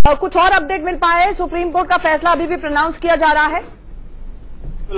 कुछ और अपडेट मिल पाया है? सुप्रीम कोर्ट का फैसला अभी भी प्रोनाउंस किया जा रहा है?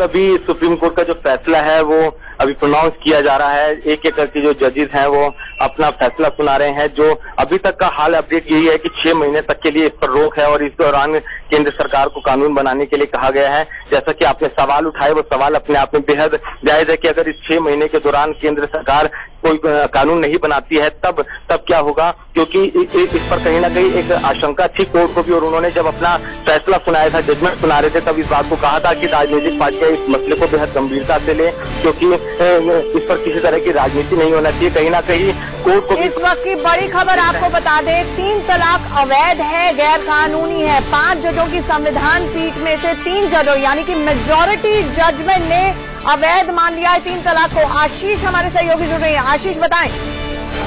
अभी सुप्रीम कोर्ट का जो फैसला है वो अभी प्रोनाउंस किया जा रहा है। एक एक करके जो जजेस हैं वो अपना फैसला सुना रहे हैं। जो अभी तक का हाल अपडेट यही है कि 6 महीने तक के लिए इस पर रोक है और इस दौरान केंद्र सरकार को कानून बनाने के लिए कहा गया है। जैसा कि आपने सवाल उठाए, वो सवाल अपने आप में बेहद जायज है कि अगर इस 6 महीने के दौरान केंद्र सरकार कोई कानून नहीं बनाती है तब क्या होगा, क्योंकि इस पर कहीं ना कहीं एक आशंका थी कोर्ट को भी। और उन्होंने जब अपना फैसला सुनाया था, जजमेंट सुना रहे थे, तब इस बात को कहा था कि राजनीतिक पार्टियां इस मसले को बेहद गंभीरता से लें, क्योंकि इस पर किसी तरह की राजनीति नहीं होना चाहिए। कहीं ना कहीं कोर्ट को इस वक्त की बड़ी खबर आपको बता दें, 3 तलाक अवैध है, गैर कानूनी है। 5 जजों की संविधान पीठ में से 3 जजों यानी कि मेजॉरिटी जजमेंट ने अवैध मान लिया है 3 तलाक को। आशीष हमारे सहयोगी जुड़ रहे हैं। आशीष बताएं।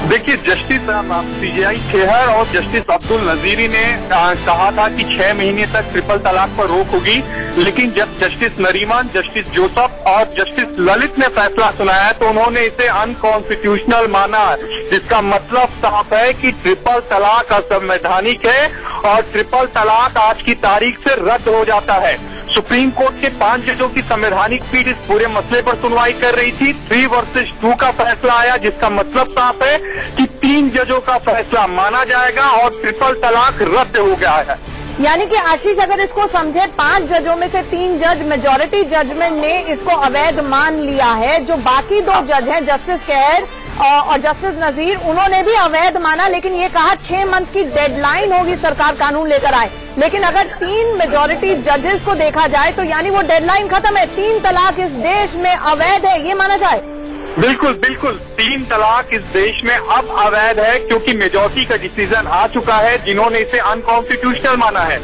देखिए, जस्टिस CJI खेहर और जस्टिस अब्दुल नजीरी ने कहा था कि 6 महीने तक ट्रिपल तलाक पर रोक होगी, लेकिन जब जस्टिस नरीमन, जस्टिस जोसेफ और जस्टिस ललित ने फैसला सुनाया तो उन्होंने इसे अनकॉन्स्टिट्यूशनल माना, जिसका मतलब साफ है कि ट्रिपल तलाक असंवैधानिक है और ट्रिपल तलाक आज की तारीख से रद्द हो जाता है। सुप्रीम कोर्ट के 5 जजों की संवैधानिक पीठ इस पूरे मसले पर सुनवाई कर रही थी। 3 वर्सेस 2 का फैसला आया, जिसका मतलब साफ है कि 3 जजों का फैसला माना जाएगा और ट्रिपल तलाक रद्द हो गया है। यानी कि आशीष, अगर इसको समझे, 5 जजों में से 3 जज मेजॉरिटी जजमेंट ने इसको अवैध मान लिया है। जो बाकी 2 जज हैं, जस्टिस खेहर और जस्टिस नजीर, उन्होंने भी अवैध माना, लेकिन ये कहा 6 मंथ की डेडलाइन होगी, सरकार कानून लेकर आए। लेकिन अगर 3 मेजॉरिटी जजेस को देखा जाए तो यानी वो डेडलाइन खत्म है, 3 तलाक इस देश में अवैध है, ये माना जाए? बिल्कुल बिल्कुल, 3 तलाक इस देश में अब अवैध है, क्योंकि मेजॉरिटी का डिसीजन आ चुका है, जिन्होंने इसे अनकॉन्स्टिट्यूशनल माना है।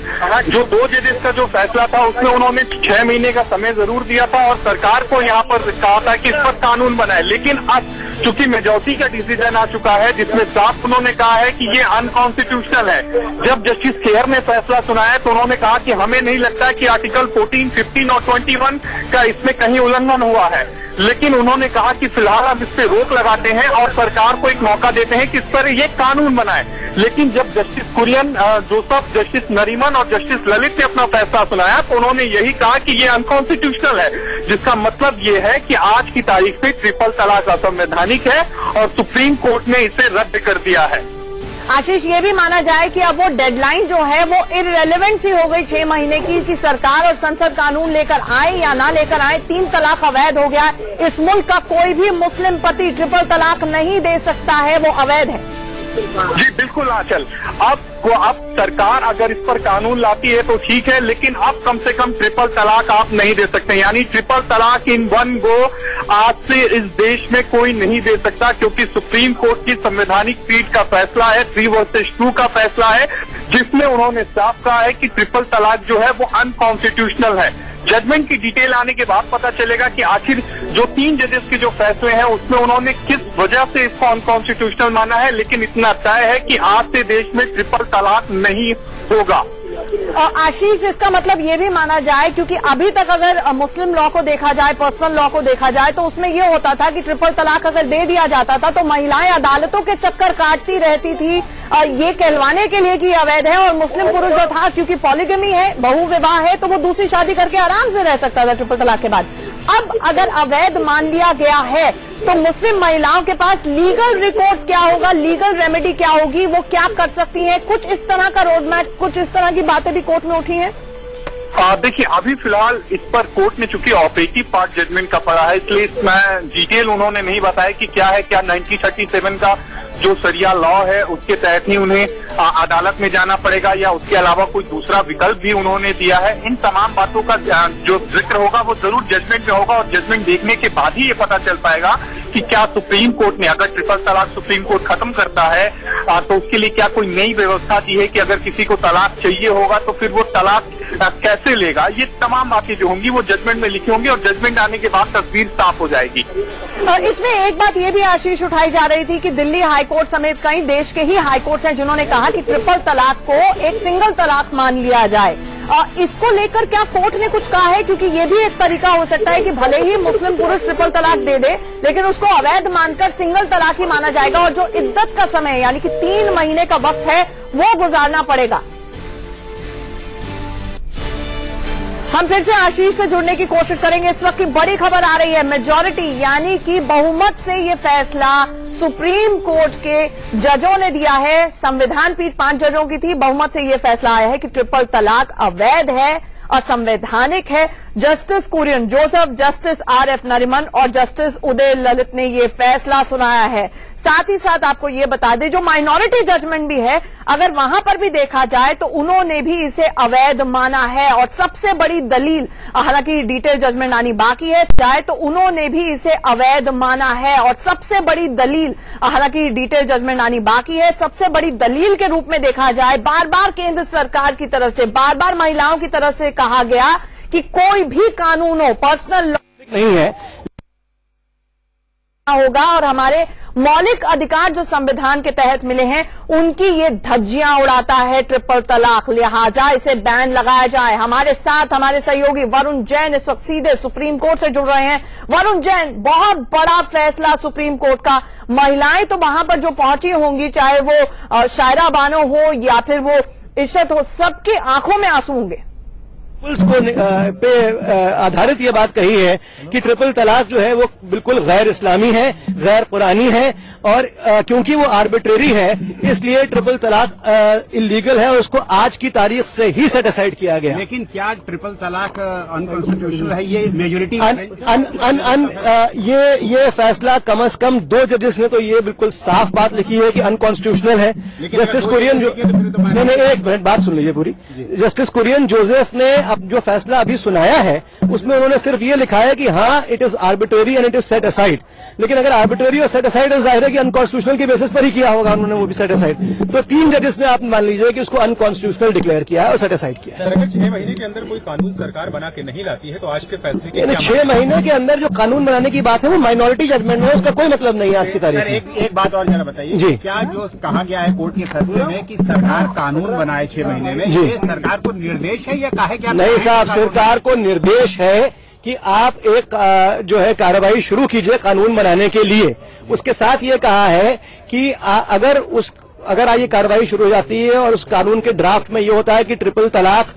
जो 2 जजेस का जो फैसला था उसमें उन्होंने 6 महीने का समय जरूर दिया था और सरकार को यहाँ पर कहा था कि इस पर कानून बनाए, लेकिन अब चूंकि मेजॉरिटी का डिसीजन आ चुका है जिसमें साफ उन्होंने कहा है कि ये अनकॉन्स्टिट्यूशनल है। जब जस्टिस खेहर ने फैसला सुनाया तो उन्होंने कहा कि हमें नहीं लगता कि आर्टिकल 14, 15 और 21 का इसमें कहीं उल्लंघन हुआ है, लेकिन उन्होंने कहा कि फिलहाल हम इस पे रोक लगाते हैं और सरकार को एक मौका देते हैं कि इस पर ये कानून बनाए। लेकिन जब जस्टिस कुरियन, जोसेफ, जस्टिस नरीमन और जस्टिस ललित ने अपना फैसला सुनाया तो उन्होंने यही कहा कि ये अनकॉन्स्टिट्यूशनल है, जिसका मतलब ये है कि आज की तारीख में ट्रिपल तलाक असंवैधानिक है और सुप्रीम कोर्ट ने इसे रद्द कर दिया है। आशीष, ये भी माना जाए कि अब वो डेडलाइन जो है वो इररेलेवेंट सी हो गई 6 महीने की, कि सरकार और संसद कानून लेकर आए या ना लेकर आए, 3 तलाक अवैध हो गया। इस मुल्क का कोई भी मुस्लिम पति ट्रिपल तलाक नहीं दे सकता है, वो अवैध है। जी बिल्कुल आंचल, अब सरकार अगर इस पर कानून लाती है तो ठीक है, लेकिन अब कम से कम ट्रिपल तलाक आप नहीं दे सकते। यानी ट्रिपल तलाक इन वन गो आज से इस देश में कोई नहीं दे सकता, क्योंकि सुप्रीम कोर्ट की संवैधानिक पीठ का फैसला है, 3 वर्सेस 2 का फैसला है, जिसमें उन्होंने साफ कहा है कि ट्रिपल तलाक जो है वो अनकॉन्स्टिट्यूशनल है। जजमेंट की डिटेल आने के बाद पता चलेगा कि आखिर जो 3 जजेस के जो फैसले हैं उसमें उन्होंने किस वजह से इसको अनकॉन्स्टिट्यूशनल माना है, लेकिन इतना तय है कि आज से देश में ट्रिपल तलाक नहीं होगा। आशीष, इसका मतलब ये भी माना जाए, क्योंकि अभी तक अगर मुस्लिम लॉ को देखा जाए, पर्सनल लॉ को देखा जाए, तो उसमें ये होता था कि ट्रिपल तलाक अगर दे दिया जाता था तो महिलाएं अदालतों के चक्कर काटती रहती थी ये कहलवाने के लिए कि अवैध है, और मुस्लिम पुरुष जो था, क्योंकि पॉलीगमी है, बहुविवाह है, तो वो दूसरी शादी करके आराम से रह सकता था ट्रिपल तलाक के बाद। अब अगर अवैध मान लिया गया है तो मुस्लिम महिलाओं के पास लीगल रिकोर्स क्या होगा, लीगल रेमेडी क्या होगी, वो क्या कर सकती हैं? कुछ इस तरह का रोड मैप, कुछ इस तरह की बातें भी कोर्ट में उठी हैं। देखिए, अभी फिलहाल इस पर कोर्ट ने चूंकि ऑपरेटिव पार्ट जजमेंट का पड़ा है, इसलिए इसमें डिटेल उन्होंने नहीं बताया कि क्या है, क्या 1937 का जो शरिया लॉ है उसके तहत ही उन्हें अदालत में जाना पड़ेगा या उसके अलावा कोई दूसरा विकल्प भी उन्होंने दिया है। इन तमाम बातों का जो जिक्र होगा वो जरूर जजमेंट में होगा और जजमेंट देखने के बाद ही ये पता चल पाएगा कि क्या सुप्रीम कोर्ट ने, अगर ट्रिपल तलाक सुप्रीम कोर्ट खत्म करता है तो उसके लिए क्या कोई नई व्यवस्था दी है कि अगर किसी को तलाक चाहिए होगा तो फिर वो तलाक कैसे लेगा। ये तमाम बातें जो होंगी वो जजमेंट में लिखी होंगी और जजमेंट आने के बाद तस्वीर साफ हो जाएगी। इसमें एक बात ये भी आशीष उठाई जा रही थी कि दिल्ली हाईकोर्ट समेत कई देश के ही हाईकोर्ट हैं जिन्होंने कहा कि ट्रिपल तलाक को एक सिंगल तलाक मान लिया जाए। इसको लेकर क्या कोर्ट ने कुछ कहा है? क्योंकि ये भी एक तरीका हो सकता है कि भले ही मुस्लिम पुरुष ट्रिपल तलाक दे दे, लेकिन उसको अवैध मानकर सिंगल तलाक ही माना जाएगा और जो इद्दत का समय यानी कि 3 महीने का वक्त है वो गुजारना पड़ेगा। हम फिर से आशीष से जुड़ने की कोशिश करेंगे। इस वक्त की बड़ी खबर आ रही है, मेजॉरिटी यानी कि बहुमत से ये फैसला सुप्रीम कोर्ट के जजों ने दिया है। संविधान पीठ 5 जजों की थी, बहुमत से ये फैसला आया है कि ट्रिपल तलाक अवैध है, असंवैधानिक है। Justice Kurian Joseph, justice RF Nariman और जस्टिस उदय ललित ने ये फैसला सुनाया है। साथ ही साथ आपको ये बता दें, जो माइनॉरिटी जजमेंट भी है, अगर वहां पर भी देखा जाए तो उन्होंने भी इसे अवैध माना है। और सबसे बड़ी दलील, हालांकि डिटेल जजमेंट आनी बाकी है, जाए तो उन्होंने भी इसे अवैध माना है। और सबसे बड़ी दलील, हालांकि डिटेल जजमेंट आनी बाकी है, सबसे बड़ी दलील के रूप में देखा जाए, बार बार केंद्र सरकार की तरफ से, बार बार महिलाओं की तरफ से कहा गया कि कोई भी कानून हो, पर्सनल लॉ नहीं है होगा और हमारे मौलिक अधिकार जो संविधान के तहत मिले हैं उनकी ये धज्जियां उड़ाता है ट्रिपल तलाक, लिहाजा इसे बैन लगाया जाए। हमारे साथ हमारे सहयोगी वरुण जैन इस वक्त सीधे सुप्रीम कोर्ट से जुड़ रहे हैं। वरुण जैन, बहुत बड़ा फैसला सुप्रीम कोर्ट का। महिलाएं तो वहां पर जो पहुंची होंगी, चाहे वो शायरा बानो हो या फिर वो इज्जत हो, सबकी आंखों में आंसू होंगे। को पे आधारित ये बात कही है कि ट्रिपल तलाक जो है वो बिल्कुल गैर इस्लामी है, गैर कुरानी है और क्योंकि वो आर्बिट्रेरी है इसलिए ट्रिपल तलाक इलीगल है और उसको आज की तारीख से ही सेट असाइड किया गया। लेकिन क्या ट्रिपल तलाक अनकॉन्स्टिट्यूशनल है? ये मेजोरिटी ये फैसला कम से कम 2 जजेस ने तो ये बिल्कुल साफ बात लिखी है कि अनकॉन्स्टिट्यूशनल है। जस्टिस कुरियन जो नहीं, एक मिनट बात सुन लीजिए पूरी। जस्टिस कुरियन जोसेफ ने अब जो फैसला अभी सुनाया है उसमें उन्होंने सिर्फ ये लिखा है कि हाँ it is arbitrary and it is set aside. लेकिन अगर आर्बिट्रेरी और सेट असाइड जाहिर है कि अनकॉन्स्टिट्यूशनल के बेसिस पर ही किया होगा उन्होंने, वो भी सेट असाइड। तो 3 जजेस ने आप मान लीजिए कि उसको अनकॉन्स्टिट्यूशनल डिक्लेयर किया है और सेट असाइड किया है। अगर 6 महीने के अंदर कोई कानून सरकार बना के नहीं लाती है तो आज के फैसले के 6 महीने के अंदर जो कानून बनाने की बात है वो माइनॉरिटी जजमेंट है, उसका कोई मतलब नहीं है आज की तारीख में। एक बात और जरा बताइए जी, क्या जो कहा गया है कोर्ट के फैसले में कि सरकार कानून बनाए 6 महीने में, ये सरकार को निर्देश है या कहे क्या? नहीं साहब, सरकार को निर्देश है कि आप एक जो है कार्रवाई शुरू कीजिए कानून बनाने के लिए। उसके साथ ये कहा है कि अगर ये कार्रवाई शुरू हो जाती है और उस कानून के ड्राफ्ट में ये होता है कि ट्रिपल तलाक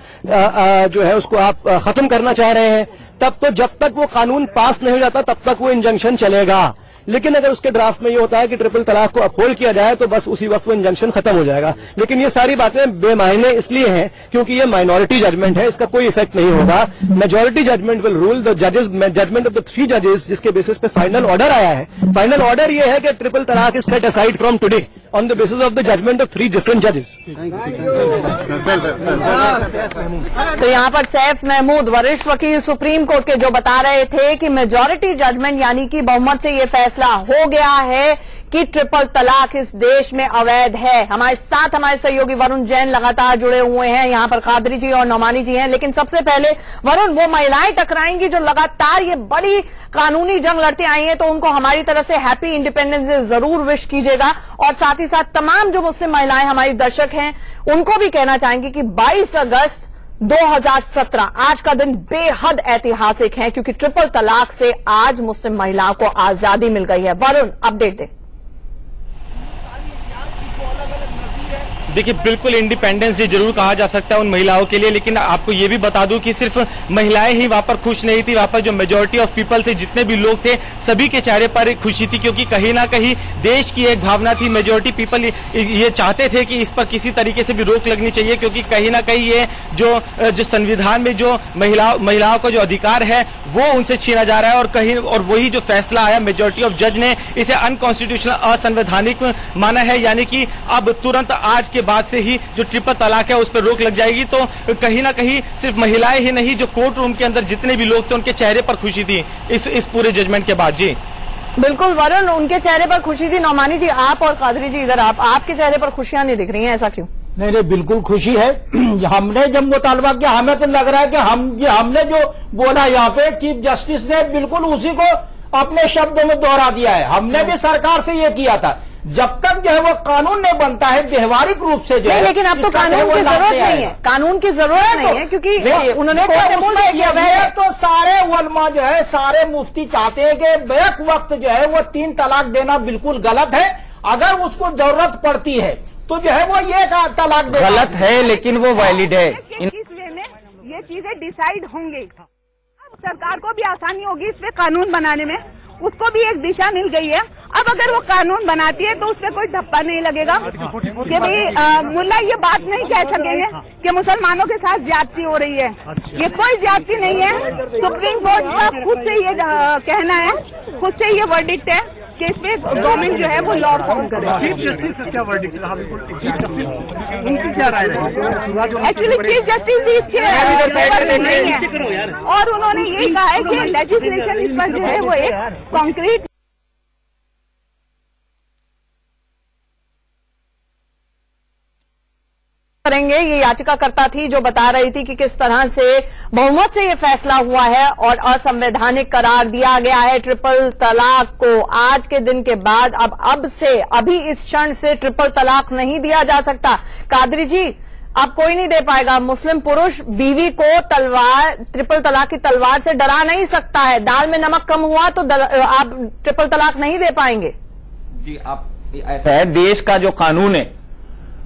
जो है उसको आप खत्म करना चाह रहे हैं, तब तो जब तक वो कानून पास नहीं हो जाता तब तक वो इंजंक्शन चलेगा। लेकिन अगर उसके ड्राफ्ट में ये होता है कि ट्रिपल तलाक को अपहोल्ड किया जाए तो बस उसी वक्त वो इंजंक्शन खत्म हो जाएगा। लेकिन ये सारी बातें बेमायने इसलिए हैं क्योंकि ये माइनॉरिटी जजमेंट है, इसका कोई इफेक्ट नहीं होगा। Majority judgement will rule. The जजेस, जजमेंट ऑफ द 3 जजेस जिसके बेसिस पे फाइनल ऑर्डर आया है, फाइनल ऑर्डर ये है कि ट्रिपल तलाक is set aside from today on the basis of the judgement of 3 different जजेस। तो यहाँ पर सैफ महमूद, वरिष्ठ वकील सुप्रीम कोर्ट के, जो बता रहे थे कि मेजॉरिटी जजमेंट यानी कि बहुमत से ये फैसला हो गया है कि ट्रिपल तलाक इस देश में अवैध है। हमारे साथ हमारे सहयोगी वरुण जैन लगातार जुड़े हुए हैं, यहाँ पर कादरी जी और नौमानी जी हैं। लेकिन सबसे पहले वरुण, वो महिलाएं टकराएंगी जो लगातार ये बड़ी कानूनी जंग लड़ती आई हैं, तो उनको हमारी तरफ से हैप्पी इंडिपेंडेंस डे जरूर विश कीजिएगा। और साथ ही साथ तमाम जो मुस्लिम महिलाएं हमारी दर्शक हैं उनको भी कहना चाहेंगे कि 22 अगस्त 2017 आज का दिन बेहद ऐतिहासिक है क्योंकि ट्रिपल तलाक से आज मुस्लिम महिलाओं को आजादी मिल गई है। वरुण, अपडेट दे। देखिए, बिल्कुल इंडिपेंडेंस डे जरूर कहा जा सकता है उन महिलाओं के लिए, लेकिन आपको ये भी बता दूं कि सिर्फ महिलाएं ही वहां पर खुश नहीं थी। वहां पर जो मेजॉरिटी ऑफ पीपल थे, जितने भी लोग थे, सभी के चेहरे पर एक खुशी थी क्योंकि कहीं ना कहीं देश की एक भावना थी। मेजॉरिटी पीपल ये चाहते थे कि इस पर किसी तरीके से भी रोक लगनी चाहिए क्योंकि कहीं ना कहीं ये जो संविधान में जो महिलाओं का जो अधिकार है वो उनसे छीना जा रहा है। और वही जो फैसला आया, मेजॉरिटी ऑफ जज ने इसे अनकॉन्स्टिट्यूशनल, असंवैधानिक माना है। यानी कि अब तुरंत आज के बाद से ही जो ट्रिपल तलाक है उस पर रोक लग जाएगी। तो कहीं ना कहीं सिर्फ महिलाएं ही नहीं, जो कोर्ट रूम के अंदर जितने भी लोग थे उनके चेहरे पर खुशी थी इस पूरे जजमेंट के बाद। जी बिल्कुल वरुण, उनके चेहरे पर खुशी थी। नौमानी जी, आप और कादरी जी इधर, आपके चेहरे पर खुशियां नहीं दिख रही हैं, ऐसा क्यों? नहीं, बिल्कुल खुशी है। हमने जब मुतालबा किया, हमें तो लग रहा है कि हमने जो बोला यहाँ पे चीफ जस्टिस ने बिल्कुल उसी को अपने शब्दों में दोहरा दिया है। हमने भी सरकार से ये किया था, जब तक जो है वो कानून नहीं बनता है व्यवहारिक रूप से जो है, लेकिन अब तो कानून की जरूरत नहीं है, कानून की जरूरत नहीं है क्योंकि उन्होंने तो सारे उलमा जो है, सारे मुफ्ती चाहते हैं कि बेक वक्त जो है वो 3 तलाक देना बिल्कुल गलत है। अगर उसको जरूरत पड़ती है तो जो है वो ये तलाक गलत है, लेकिन वो वैलिड है। ये चीजें डिसाइड होंगे। अब सरकार को भी आसानी होगी इस पे कानून बनाने में, उसको भी एक दिशा मिल गई है। अब अगर वो कानून बनाती है तो उस पर कोई धप्पा नहीं लगेगा कि भाई मुल्ला ये बात नहीं कह सकेंगे कि मुसलमानों के साथ ज्यादती हो रही है। ये कोई ज्यादती नहीं है। सुप्रीम कोर्ट का खुद से ये कहना है, खुद से ये वर्डिक्ट है कि इस पे गवर्नमेंट जो है वो लॉ फॉर्म करे। एक्चुअली चीफ जस्टिस भी इसके नहीं है और उन्होंने यही कहा है कि लेजिस्लेशन इस पर जो है वो एक कॉन्क्रीट करेंगे। ये याचिकाकर्ता थी जो बता रही थी कि किस तरह से बहुमत से ये फैसला हुआ है और असंवैधानिक करार दिया गया है ट्रिपल तलाक को। आज के दिन के बाद अब से अभी इस क्षण से ट्रिपल तलाक नहीं दिया जा सकता। कादरी जी, अब कोई नहीं दे पाएगा। मुस्लिम पुरुष बीवी को ट्रिपल तलाक की तलवार से डरा नहीं सकता है। दाल में नमक कम हुआ तो आप ट्रिपल तलाक नहीं दे पाएंगे। जी, आप ऐसा है, देश का जो कानून है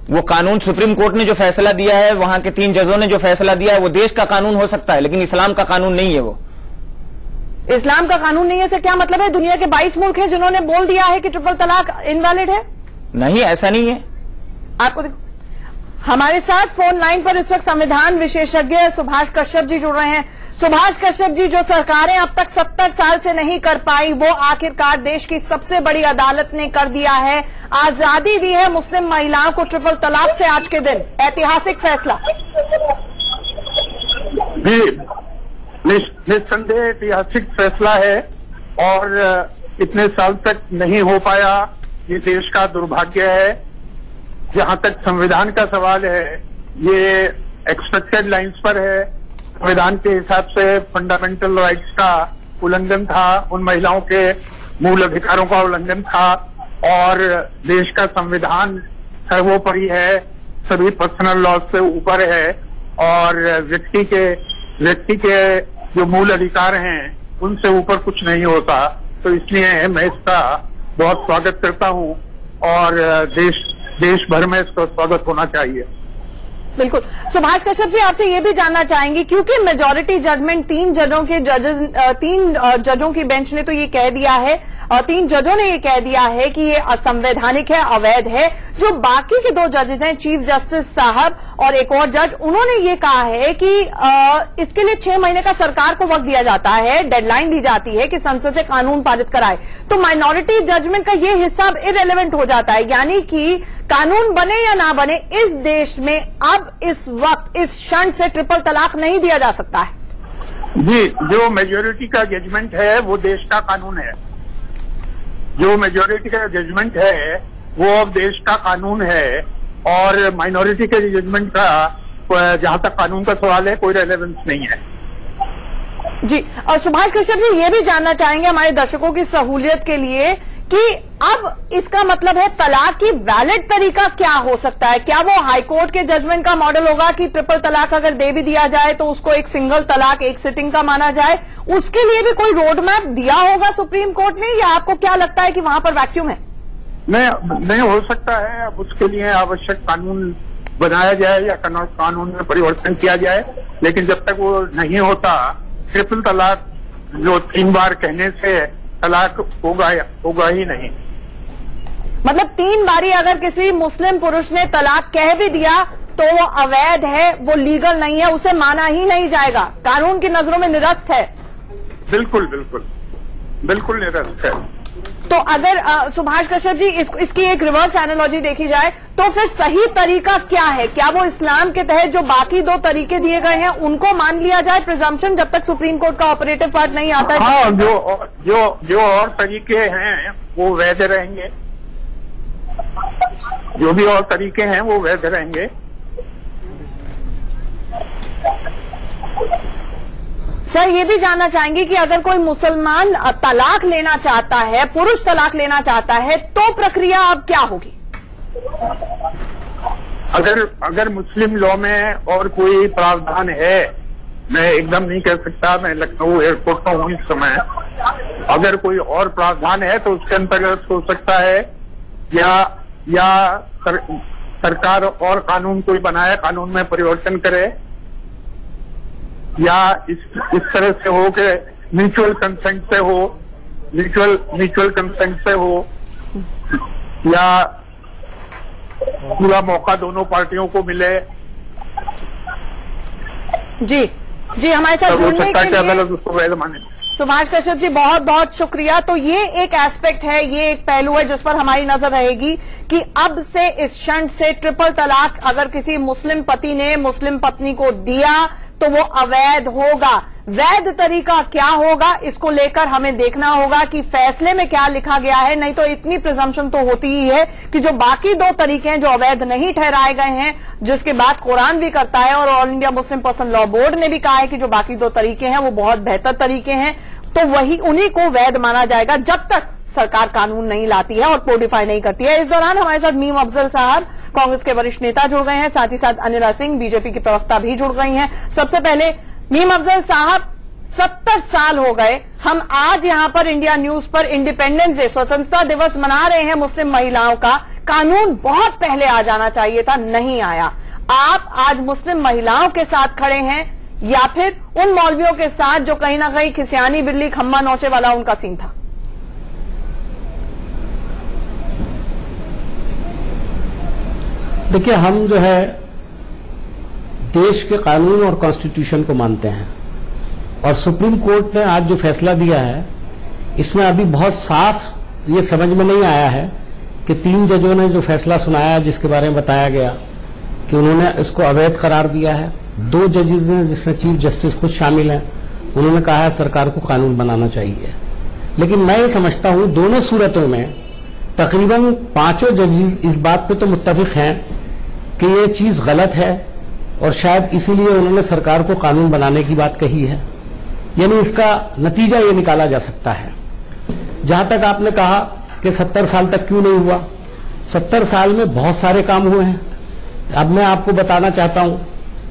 वो कानून सुप्रीम कोर्ट ने जो फैसला दिया है, वहां के 3 जजों ने जो फैसला दिया है, वो देश का कानून हो सकता है, लेकिन इस्लाम का कानून नहीं है। वो इस्लाम का कानून नहीं है से क्या मतलब है? दुनिया के 22 मुल्क हैं जिन्होंने बोल दिया है कि ट्रिपल तलाक इनवैलिड है। नहीं, ऐसा नहीं है। आपको देखो, हमारे साथ फोन लाइन पर इस वक्त संविधान विशेषज्ञ सुभाष कश्यप जी जुड़ रहे हैं। सुभाष कश्यप जी, जो सरकारें अब तक 70 साल से नहीं कर पाई वो आखिरकार देश की सबसे बड़ी अदालत ने कर दिया है। आजादी दी है मुस्लिम महिलाओं को ट्रिपल तलाक से। आज के दिन ऐतिहासिक फैसला। जी, निस्संदेह ऐतिहासिक फैसला है और इतने साल तक नहीं हो पाया, ये देश का दुर्भाग्य है। जहां तक संविधान का सवाल है, ये एक्सपेक्टेड लाइंस पर है। संविधान के हिसाब से फंडामेंटल राइट्स का उल्लंघन था, उन महिलाओं के मूल अधिकारों का उल्लंघन था और देश का संविधान सर्वोपरि है, सभी पर्सनल लॉ से ऊपर है और व्यक्ति के जो मूल अधिकार हैं उनसे ऊपर कुछ नहीं होता। तो इसलिए मैं इसका बहुत स्वागत करता हूं और देश भर में इसका स्वागत होना चाहिए। बिल्कुल। सुभाष कश्यप जी, आपसे ये भी जानना चाहेंगे, क्योंकि मेजॉरिटी जजमेंट 3 जजों की बेंच ने तो ये कह दिया है, 3 जजों ने ये कह दिया है कि ये असंवैधानिक है, अवैध है। जो बाकी के 2 जजेस हैं, चीफ जस्टिस साहब और एक और जज, उन्होंने ये कहा है कि इसके लिए 6 महीने का सरकार को वक्त दिया जाता है, डेडलाइन दी जाती है कि संसद से कानून पारित कराए। तो माइनॉरिटी जजमेंट का ये हिस्सा इररिलेवेंट हो जाता है, यानी कि कानून बने या ना बने, इस देश में अब इस वक्त इस क्षण से ट्रिपल तलाक नहीं दिया जा सकता है। जी, जो मेजोरिटी का जजमेंट है वो देश का कानून है। जो मेजोरिटी का जजमेंट है वो अब देश का कानून है और माइनॉरिटी के जजमेंट का जहां तक कानून का सवाल है कोई रेलेवेंस नहीं है। जी, और सुभाष कश्यप जी, ये भी जानना चाहेंगे हमारे दर्शकों की सहूलियत के लिए कि अब इसका मतलब है तलाक की वैलिड तरीका क्या हो सकता है? क्या वो हाईकोर्ट के जजमेंट का मॉडल होगा कि ट्रिपल तलाक अगर दे भी दिया जाए तो उसको एक सिंगल तलाक, एक सिटिंग का माना जाए? उसके लिए भी कोई रोड मैप दिया होगा सुप्रीम कोर्ट ने, या आपको क्या लगता है कि वहां पर वैक्यूम है? नहीं हो सकता है। अब उसके लिए आवश्यक कानून बनाया जाए या कानून में परिवर्तन किया जाए, लेकिन जब तक वो नहीं होता, ट्रिपल तलाक जो 3 बार कहने से तलाक होगा ही नहीं। मतलब 3 बारी अगर किसी मुस्लिम पुरुष ने तलाक कह भी दिया तो वो अवैध है, वो लीगल नहीं है, उसे माना ही नहीं जाएगा, कानून की नजरों में निरस्त है। बिल्कुल निरस्त है। तो अगर सुभाष कश्यप जी, इसकी एक रिवर्स एनालॉजी देखी जाए तो फिर सही तरीका क्या है? क्या वो इस्लाम के तहत जो बाकी 2 तरीके दिए गए हैं उनको मान लिया जाए, प्रिजम्पशन, जब तक सुप्रीम कोर्ट का ऑपरेटिव पार्ट नहीं आता है? हाँ, जो और तरीके हैं वो वैध रहेंगे। जो भी और तरीके हैं वो वैध रहेंगे। सर, ये भी जानना चाहेंगे कि अगर कोई मुसलमान तलाक लेना चाहता है, पुरुष तलाक लेना चाहता है, तो प्रक्रिया अब क्या होगी? अगर मुस्लिम लॉ में और कोई प्रावधान है, मैं एकदम नहीं कह सकता, मैं लखनऊ एयरपोर्ट पर हूँ इस समय, अगर कोई और प्रावधान है तो उसके अंतर्गत हो सकता है, या सरकार और कानून कोई बनाए, कानून में परिवर्तन करे या इस तरह से हो कि म्यूचुअल कंसेंट से हो, म्यूचुअल कंसेंट से हो, या पूरा मौका दोनों पार्टियों को मिले। जी जी, हमारे साथ जुड़ने के लिए अदालत उसको वैध माने। सुभाष कश्यप जी बहुत बहुत शुक्रिया। तो ये एक एस्पेक्ट है, ये एक पहलू है जिस पर हमारी नजर रहेगी कि अब से इस क्षण से ट्रिपल तलाक अगर किसी मुस्लिम पति ने मुस्लिम पत्नी को दिया तो वो अवैध होगा। वैध तरीका क्या होगा, इसको लेकर हमें देखना होगा कि फैसले में क्या लिखा गया है। नहीं तो इतनी प्रिजम्पशन तो होती ही है कि जो बाकी दो तरीके हैं जो अवैध नहीं ठहराए गए हैं, जिसके बात कुरान भी करता है और all India Muslim person law board ने भी कहा है कि जो बाकी दो तरीके हैं वो बहुत बेहतर तरीके हैं, तो वही उन्हीं को वैध माना जाएगा जब तक सरकार कानून नहीं लाती है और कोडिफाई नहीं करती है। इस दौरान हमारे साथ मीम अफजल साहब कांग्रेस के वरिष्ठ नेता जुड़ गए हैं, साथ ही साथ अनिला सिंह बीजेपी की प्रवक्ता भी जुड़ गई हैं। सबसे पहले मीम अफजल साहब, 70 साल हो गए, हम आज यहां पर इंडिया न्यूज पर इंडिपेंडेंस डे, स्वतंत्रता दिवस मना रहे हैं मुस्लिम महिलाओं का। कानून बहुत पहले आ जाना चाहिए था, नहीं आया। आप आज मुस्लिम महिलाओं के साथ खड़े हैं या फिर उन मौलवियों के साथ जो कहीं ना कहीं खिसियानी बिल्ली खम्मा नोचे वाला उनका सीन था? देखिए, हम जो है देश के कानून और कॉन्स्टिट्यूशन को मानते हैं और सुप्रीम कोर्ट ने आज जो फैसला दिया है इसमें अभी बहुत साफ ये समझ में नहीं आया है कि 3 जजों ने जो फैसला सुनाया जिसके बारे में बताया गया कि उन्होंने इसको अवैध करार दिया है। 2 जजेस ने जिसमें चीफ जस्टिस खुद शामिल हैं, उन्होंने कहा है सरकार को कानून बनाना चाहिए। लेकिन मैं ये समझता हूं दोनों सूरतों में तकरीबन 5 जजेस इस बात पे तो मुत्तफिक हैं कि ये चीज गलत है और शायद इसीलिए उन्होंने सरकार को कानून बनाने की बात कही है। यानी इसका नतीजा ये निकाला जा सकता है। जहां तक आपने कहा कि 70 साल तक क्यों नहीं हुआ, 70 साल में बहुत सारे काम हुए हैं। अब मैं आपको बताना चाहता हूं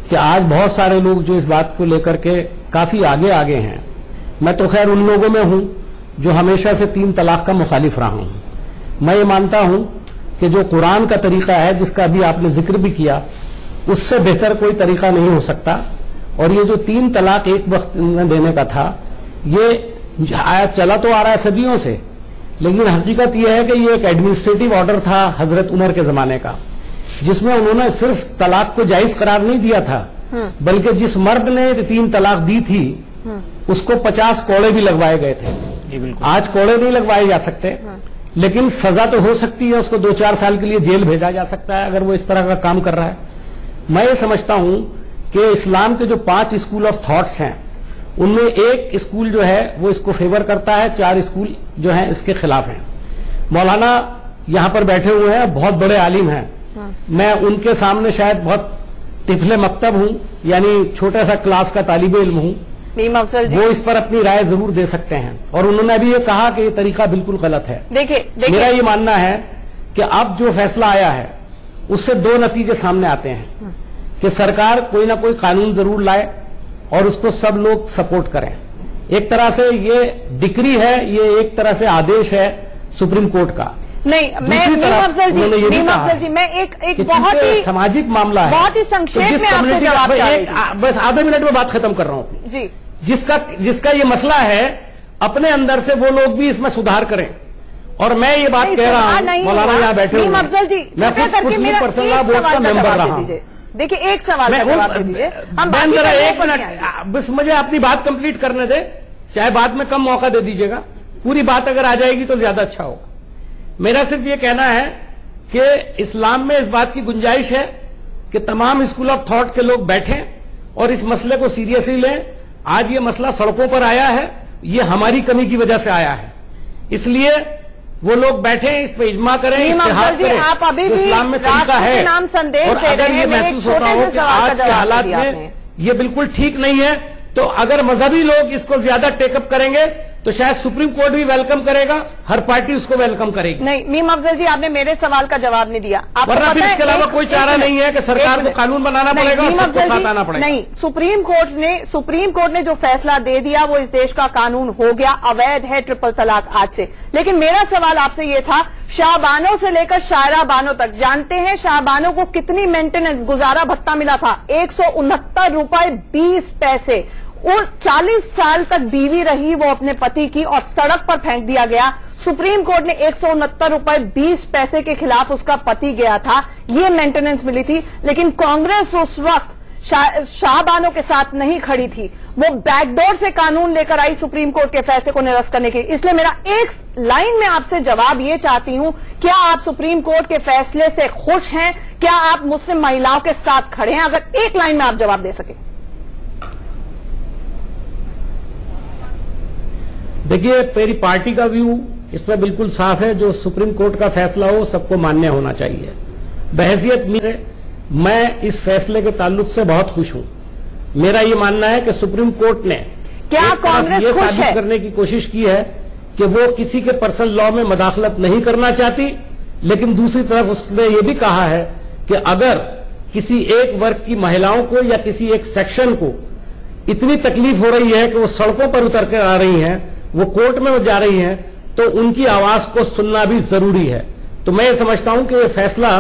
कि आज बहुत सारे लोग जो इस बात को लेकर के काफी आगे हैं, मैं तो खैर उन लोगों में हूं जो हमेशा से 3 तलाक का मुखालिफ रहा हूं। मैं ये मानता हूं कि जो कुरान का तरीका है जिसका अभी आपने जिक्र भी किया, उससे बेहतर कोई तरीका नहीं हो सकता। और ये जो 3 तलाक एक वक्त में देने का था, ये चला तो आ रहा है सदियों से, लेकिन हकीकत यह है कि ये एक एडमिनिस्ट्रेटिव ऑर्डर था हजरत उमर के जमाने का, जिसमें उन्होंने सिर्फ तलाक को जायज करार नहीं दिया था, बल्कि जिस मर्द ने 3 तलाक दी थी उसको 50 कोड़े भी लगवाए गए थे। आज कोड़े नहीं लगवाए जा सकते, लेकिन सजा तो हो सकती है, उसको 2-4 साल के लिए जेल भेजा जा सकता है अगर वो इस तरह का काम कर रहा है। मैं ये समझता हूं कि इस्लाम के जो 5 स्कूल ऑफ थॉट्स हैं उनमें एक स्कूल जो है वो इसको फेवर करता है, 4 स्कूल जो हैं इसके खिलाफ हैं। मौलाना यहां पर बैठे हुए हैं, बहुत बड़े आलिम हैं। मैं उनके सामने शायद बहुत तिफले मकतब हूं, यानी छोटा सा क्लास का तालिबे इल्म हूं। वो इस पर अपनी राय जरूर दे सकते हैं और उन्होंने अभी ये कहा कि ये तरीका बिल्कुल गलत है। देखिए मेरा ये मानना है कि अब जो फैसला आया है उससे 2 नतीजे सामने आते हैं कि सरकार कोई ना कोई कानून जरूर लाए और उसको सब लोग सपोर्ट करें। एक तरह से ये डिक्री है, ये एक तरह से आदेश है सुप्रीम कोर्ट का। नहीं, मैं मीम अफजल जी मैं एक बहुत ही सामाजिक मामला है, बहुत ही संक्षेप में आपसे जवाब चाहूंगी। बस आधे मिनट में बात खत्म कर रहा हूं जी। जिसका ये मसला है, अपने अंदर से वो लोग भी इसमें सुधार करें। और मैं ये बात कह रहा हूं, मौलाना यहाँ बैठे हुए, अफजल जी मैं खुद मुस्लिम पर्सनल लॉ बोर्ड का मेंबर रहा हूं। देखिए एक सवाल का जवाब दे दीजिए। हम जरा 1 मिनट बस मुझे अपनी बात कंप्लीट करने दे, चाहे बाद में कम मौका दे दीजिएगा। पूरी बात अगर आ जाएगी तो ज्यादा अच्छा होगा। मेरा सिर्फ ये कहना है कि इस्लाम में इस बात की गुंजाइश है कि तमाम स्कूल ऑफ थॉट के लोग बैठें और इस मसले को सीरियसली लें। आज ये मसला सड़कों पर आया है, ये हमारी कमी की वजह से आया है, इसलिए वो लोग बैठे इस पे इज्मा करें, इस्तेहार करें। आप अभी भी इस्लाम में तरीका है नाम संदेश और अगर ये महसूस होता हो कि आज के हालात में ये बिल्कुल ठीक नहीं है, तो अगर मजहबी लोग इसको ज्यादा टेकअप करेंगे तो शायद सुप्रीम कोर्ट भी वेलकम करेगा, हर पार्टी उसको वेलकम करेगी। नहीं, मीम अफजल जी, आपने मेरे सवाल का जवाब नहीं दिया। वरना फिर इसके अलावा कोई चारा नहीं है कि सरकार को कानून बनाना पड़ेगा और सबको साथ आना पड़ेगा। नहीं, सुप्रीम कोर्ट ने जो फैसला दे दिया वो इस देश का कानून हो गया, अवैध है ट्रिपल तलाक आज से। लेकिन मेरा सवाल आपसे ये था, शाहबानों से लेकर शायरा बानो तक, जानते हैं शाहबानों को कितनी मेंटेनेंस गुजारा भत्ता मिला था? 169 रुपए 20 पैसे। वो 40 साल तक बीवी रही वो अपने पति की और सड़क पर फेंक दिया गया। सुप्रीम कोर्ट ने 169 रुपए 20 पैसे के खिलाफ उसका पति गया था, ये मेंटेनेंस मिली थी। लेकिन कांग्रेस उस वक्त शाहबानों के साथ नहीं खड़ी थी, वो बैकडोर से कानून लेकर आई सुप्रीम कोर्ट के फैसले को निरस्त करने के। इसलिए मेरा एक लाइन में आपसे जवाब ये चाहती हूं, क्या आप सुप्रीम कोर्ट के फैसले से खुश हैं? क्या आप मुस्लिम महिलाओं के साथ खड़े हैं? अगर एक लाइन में आप जवाब दे सके। देखिए, मेरी पार्टी का व्यू इसमें बिल्कुल साफ है, जो सुप्रीम कोर्ट का फैसला हो सबको मान्य होना चाहिए। बहैसियत में मैं इस फैसले के ताल्लुक से बहुत खुश हूं। मेरा ये मानना है कि सुप्रीम कोर्ट ने क्या कांग्रेस ये खुश साबित है? करने की कोशिश की है कि वो किसी के पर्सनल लॉ में मदाखलत नहीं करना चाहती, लेकिन दूसरी तरफ उसने ये भी कहा है कि अगर किसी एक वर्ग की महिलाओं को या किसी एक सेक्शन को इतनी तकलीफ हो रही है कि वो सड़कों पर उतर कर आ रही हैं, वो कोर्ट में जा रही हैं, तो उनकी आवाज को सुनना भी जरूरी है। तो मैं ये समझता हूं कि ये फैसला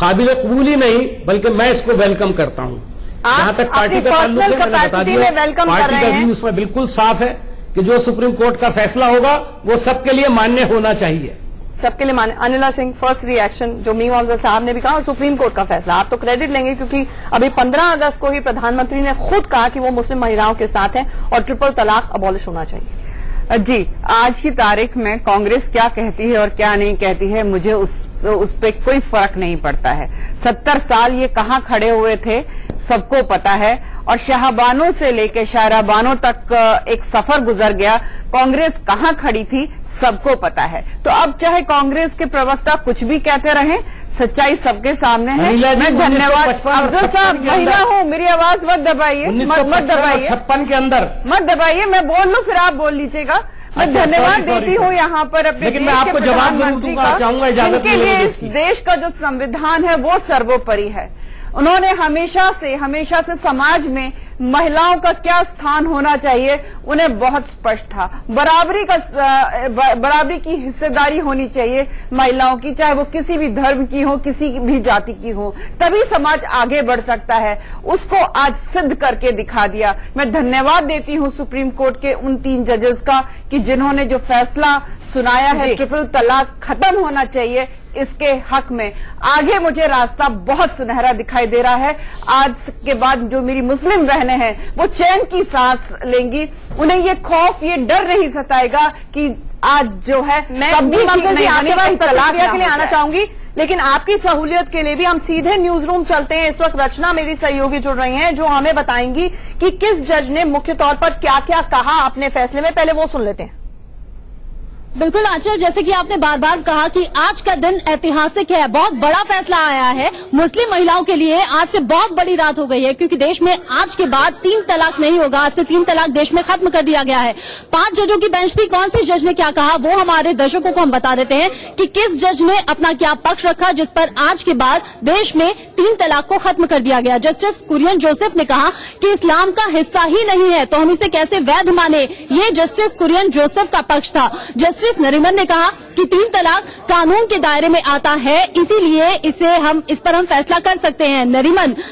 काबिल कबूल ही नहीं, बल्कि मैं इसको वेलकम करता हूं। जहां तक पार्टी का ताल्लुक है, मैंने बता दिया, पार्टी का व्यू उसमें बिल्कुल साफ है कि जो सुप्रीम कोर्ट का फैसला होगा वो सबके लिए मान्य होना चाहिए। सबके लिए मान्य। अनिला सिंह, फर्स्ट रिएक्शन जो मीम अफजल साहब ने भी कहा और सुप्रीम कोर्ट का फैसला, आप तो क्रेडिट लेंगे क्योंकि अभी 15 अगस्त को ही प्रधानमंत्री ने खुद कहा कि वो मुस्लिम महिलाओं के साथ हैं और ट्रिपल तलाक अबॉलिश होना चाहिए। जी, आज की तारीख में कांग्रेस क्या कहती है और क्या नहीं कहती है, मुझे उस पे कोई फर्क नहीं पड़ता है। 70 साल ये कहां खड़े हुए थे सबको पता है, और शाहबानों से लेकर शायराबानों तक एक सफर गुजर गया। कांग्रेस कहां खड़ी थी सबको पता है। तो अब चाहे कांग्रेस के प्रवक्ता कुछ भी कहते रहें, सच्चाई सबके सामने है। मैं धन्यवाद अफजल साहब, महिला हूँ, मेरी आवाज मत दबाइए, मत दबाइए, 56 के अंदर मत दबाइए, मैं बोल लूं फिर आप बोल लीजिएगा। मैं धन्यवाद देती हूँ यहाँ पर अपने देश के प्रधानमंत्री का, जिनके लिए इस देश का जो संविधान है वो सर्वोपरि है। उन्होंने हमेशा से समाज में महिलाओं का क्या स्थान होना चाहिए उन्हें बहुत स्पष्ट था। बराबरी की हिस्सेदारी होनी चाहिए महिलाओं की, चाहे वो किसी भी धर्म की हो, किसी भी जाति की हो, तभी समाज आगे बढ़ सकता है। उसको आज सिद्ध करके दिखा दिया। मैं धन्यवाद देती हूँ सुप्रीम कोर्ट के उन 3 जजेस का कि जिन्होंने जो फैसला सुनाया है ट्रिपल तलाक खत्म होना चाहिए, इसके हक में आगे मुझे रास्ता बहुत सुनहरा दिखाई दे रहा है। आज के बाद जो मेरी मुस्लिम बहनें हैं वो चैन की सांस लेंगी, उन्हें ये खौफ, ये डर नहीं सताएगा कि आज जो है मैं प्रतिक्रिया के लिए आना चाहूंगी, लेकिन आपकी सहूलियत के लिए भी हम सीधे न्यूज रूम चलते हैं। इस वक्त रचना मेरी सहयोगी जुड़ रही हैं जो हमें बताएंगी कि किस जज ने मुख्य तौर पर क्या क्या कहा अपने फैसले में। पहले वो सुन लेते हैं। बिल्कुल आंचल, जैसे कि आपने बार बार कहा कि आज का दिन ऐतिहासिक है, बहुत बड़ा फैसला आया है मुस्लिम महिलाओं के लिए। आज से बहुत बड़ी रात हो गई है क्योंकि देश में आज के बाद 3 तलाक नहीं होगा। आज से 3 तलाक देश में खत्म कर दिया गया है। 5 जजों की बेंच थी। कौन से जज ने क्या कहा वो हमारे दर्शकों को हम बता देते हैं कि किस जज ने अपना क्या पक्ष रखा, जिस पर आज के बाद देश में 3 तलाक को खत्म कर दिया गया। जस्टिस कुरियन जोसेफ ने कहा कि इस्लाम का हिस्सा ही नहीं है तो हम इसे कैसे वैध माने, ये जस्टिस कुरियन जोसेफ का पक्ष था। जस्टिस नरीमन ने कहा कि 3 तलाक कानून के दायरे में आता है, इसीलिए इस पर हम फैसला कर सकते हैं।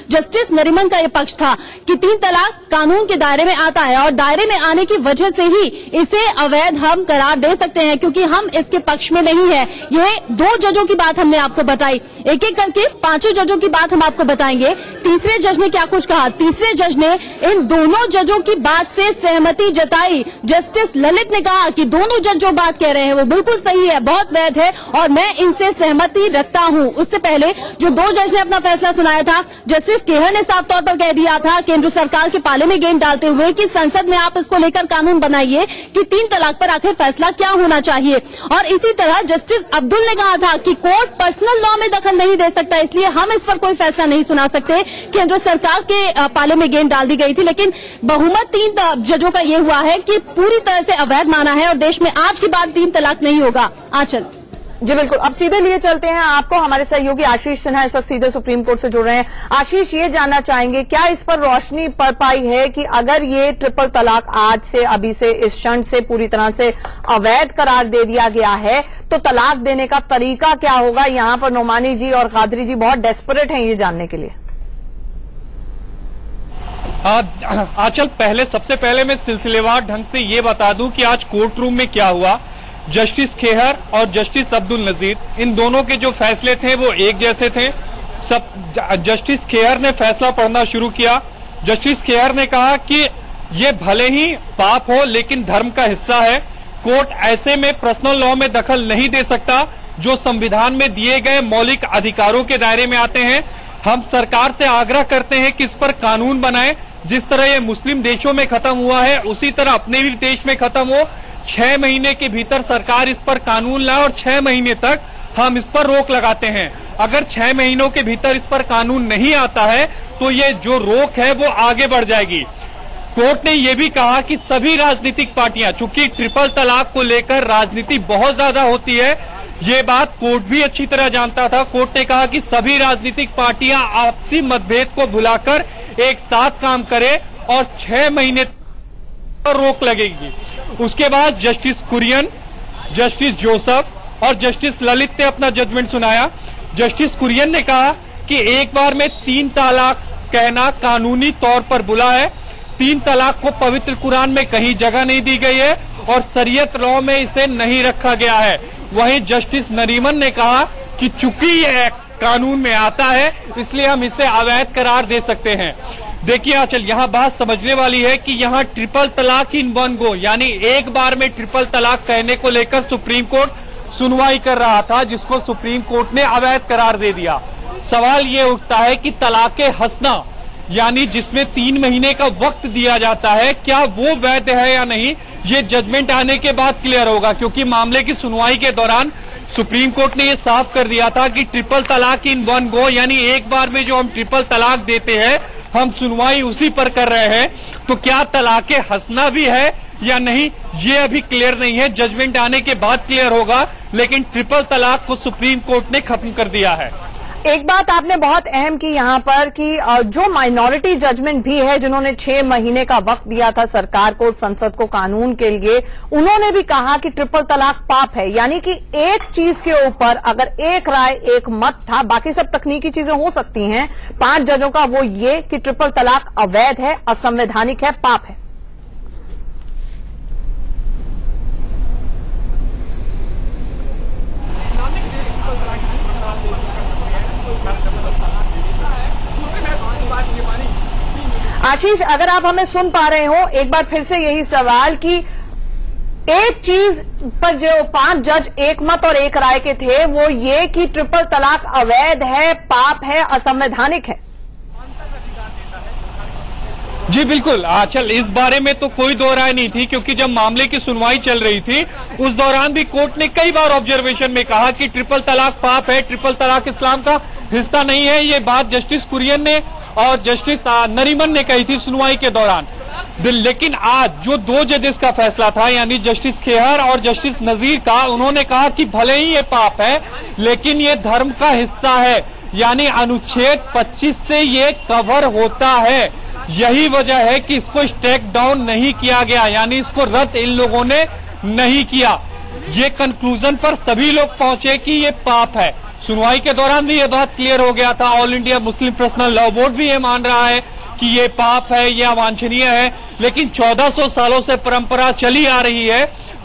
जस्टिस नरीमन का यह पक्ष था कि 3 तलाक कानून के दायरे में आता है और दायरे में आने की वजह से ही इसे अवैध हम करार दे सकते हैं क्योंकि हम इसके पक्ष में नहीं है। ये 2 जजों की बात हमने आपको बताई, एक एक करके 5 जजों की बात हम आपको बताएंगे। तीसरे जज ने क्या कुछ कहा। तीसरे जज ने इन दोनों जजों की बात से सहमति जताई। जस्टिस ललित ने कहा कि दोनों जज जो बात कह रहे हैं वो बिल्कुल सही है, बहुत वैध है और मैं इनसे सहमति रखता हूं। उससे पहले जो 2 जज ने अपना फैसला सुनाया था, जस्टिस खेहर ने साफ तौर पर कह दिया था केंद्र सरकार के पाले में गेंद डालते हुए कि संसद में आप इसको लेकर कानून बनाइए कि 3 तलाक पर आखिर फैसला क्या होना चाहिए। और इसी तरह जस्टिस अब्दुल ने कहा था कि कोर्ट पर्सनल लॉ में दखल नहीं दे सकता, इसलिए हम इस पर कोई फैसला नहीं सुना सकते। केंद्र सरकार के पाले में गेंद डाल दी गई थी, लेकिन बहुमत 3 जजों का ये हुआ है कि पूरी तरह से अवैध माना है और देश में आज के बाद 3 तलाक नहीं होगा। आंचल जी बिल्कुल, अब सीधे लिए चलते हैं आपको। हमारे सहयोगी आशीष सिन्हा इस वक्त सीधे सुप्रीम कोर्ट से जुड़ रहे हैं। आशीष, ये जानना चाहेंगे क्या इस पर रोशनी पड़ पाई है कि अगर ये ट्रिपल तलाक आज से, अभी से, इस क्षण से पूरी तरह से अवैध करार दे दिया गया है तो तलाक देने का तरीका क्या होगा? यहाँ पर नोमानी जी और कादरी जी बहुत डेस्परेट हैं ये जानने के लिए। आंचल, सबसे पहले मैं सिलसिलेवार ढंग से ये बता दूं कि आज कोर्ट रूम में क्या हुआ। जस्टिस खेहर और जस्टिस अब्दुल नजीर, इन दोनों के जो फैसले थे वो एक जैसे थे। जस्टिस खेहर ने फैसला पढ़ना शुरू किया। जस्टिस खेहर ने कहा कि ये भले ही पाप हो लेकिन धर्म का हिस्सा है। कोर्ट ऐसे में पर्सनल लॉ में दखल नहीं दे सकता जो संविधान में दिए गए मौलिक अधिकारों के दायरे में आते हैं। हम सरकार से आग्रह करते हैं कि इस पर कानून बनाए। जिस तरह ये मुस्लिम देशों में खत्म हुआ है उसी तरह अपने भी देश में खत्म हो। 6 महीने के भीतर सरकार इस पर कानून लाए और 6 महीने तक हम इस पर रोक लगाते हैं। अगर 6 महीनों के भीतर इस पर कानून नहीं आता है तो ये जो रोक है वो आगे बढ़ जाएगी। कोर्ट ने यह भी कहा कि सभी राजनीतिक पार्टियां, चूंकि ट्रिपल तलाक को लेकर राजनीति बहुत ज्यादा होती है, ये बात कोर्ट भी अच्छी तरह जानता था। कोर्ट ने कहा कि सभी राजनीतिक पार्टियां आपसी मतभेद को भुलाकर एक साथ काम करें और 6 महीने पर रोक लगेगी। उसके बाद जस्टिस कुरियन, जस्टिस जोसेफ और जस्टिस ललित ने अपना जजमेंट सुनाया। जस्टिस कुरियन ने कहा कि एक बार में 3 तलाक कहना कानूनी तौर पर बुरा है। 3 तलाक को पवित्र कुरान में कहीं जगह नहीं दी गई है और शरीयत लॉ में इसे नहीं रखा गया है। वहीं जस्टिस नरीमन ने कहा कि चूंकि यह कानून में आता है इसलिए हम इसे अवैध करार दे सकते हैं। देखिए आंचल, यहाँ बात समझने वाली है कि यहाँ ट्रिपल तलाक इन वन गो, यानी एक बार में ट्रिपल तलाक कहने को लेकर सुप्रीम कोर्ट सुनवाई कर रहा था, जिसको सुप्रीम कोर्ट ने अवैध करार दे दिया। सवाल ये उठता है कि तलाके हंसना, यानी जिसमें 3 महीने का वक्त दिया जाता है, क्या वो वैध है या नहीं, ये जजमेंट आने के बाद क्लियर होगा। क्योंकि मामले की सुनवाई के दौरान सुप्रीम कोर्ट ने ये साफ कर दिया था कि ट्रिपल तलाक इन वन गो, यानी एक बार में जो हम ट्रिपल तलाक देते हैं हम सुनवाई उसी पर कर रहे हैं। तो क्या तलाके हंसना भी है या नहीं, ये अभी क्लियर नहीं है। जजमेंट आने के बाद क्लियर होगा, लेकिन ट्रिपल तलाक को सुप्रीम कोर्ट ने खत्म कर दिया है। एक बात आपने बहुत अहम की यहाँ पर कि जो माइनॉरिटी जजमेंट भी है, जिन्होंने 6 महीने का वक्त दिया था सरकार को, संसद को कानून के लिए, उन्होंने भी कहा कि ट्रिपल तलाक पाप है। यानी कि एक चीज के ऊपर अगर एक राय, एक मत था, बाकी सब तकनीकी चीजें हो सकती हैं, 5 जजों का वो ये कि ट्रिपल तलाक अवैध है, असंवैधानिक है, पाप है। आशीष, अगर आप हमें सुन पा रहे हो, एक बार फिर से यही सवाल कि एक चीज पर जो 5 जज एक मत और एक राय के थे, वो ये कि ट्रिपल तलाक अवैध है, पाप है, असंवैधानिक है। जी बिल्कुल आंचल, इस बारे में तो कोई दो राय नहीं थी, क्योंकि जब मामले की सुनवाई चल रही थी उस दौरान भी कोर्ट ने कई बार ऑब्जर्वेशन में कहा कि ट्रिपल तलाक पाप है, ट्रिपल तलाक इस्लाम का हिस्सा नहीं है। ये बात जस्टिस कुरियन ने और जस्टिस नरीमन ने कही थी सुनवाई के दौरान। लेकिन आज जो 2 जजेस का फैसला था, यानी जस्टिस खेहर और जस्टिस नजीर का, उन्होंने कहा कि भले ही ये पाप है लेकिन ये धर्म का हिस्सा है, यानी अनुच्छेद 25 से ये कवर होता है। यही वजह है कि इसको स्ट्राइक डाउन नहीं किया गया, यानी इसको रद्द इन लोगों ने नहीं किया। ये कंक्लूजन पर सभी लोग पहुंचे कि ये पाप है। सुनवाई के दौरान भी ये बात क्लियर हो गया था। All India Muslim personal law board भी ये मान रहा है कि ये पाप है, ये अवांछनीय है, लेकिन 1400 सालों से परंपरा चली आ रही है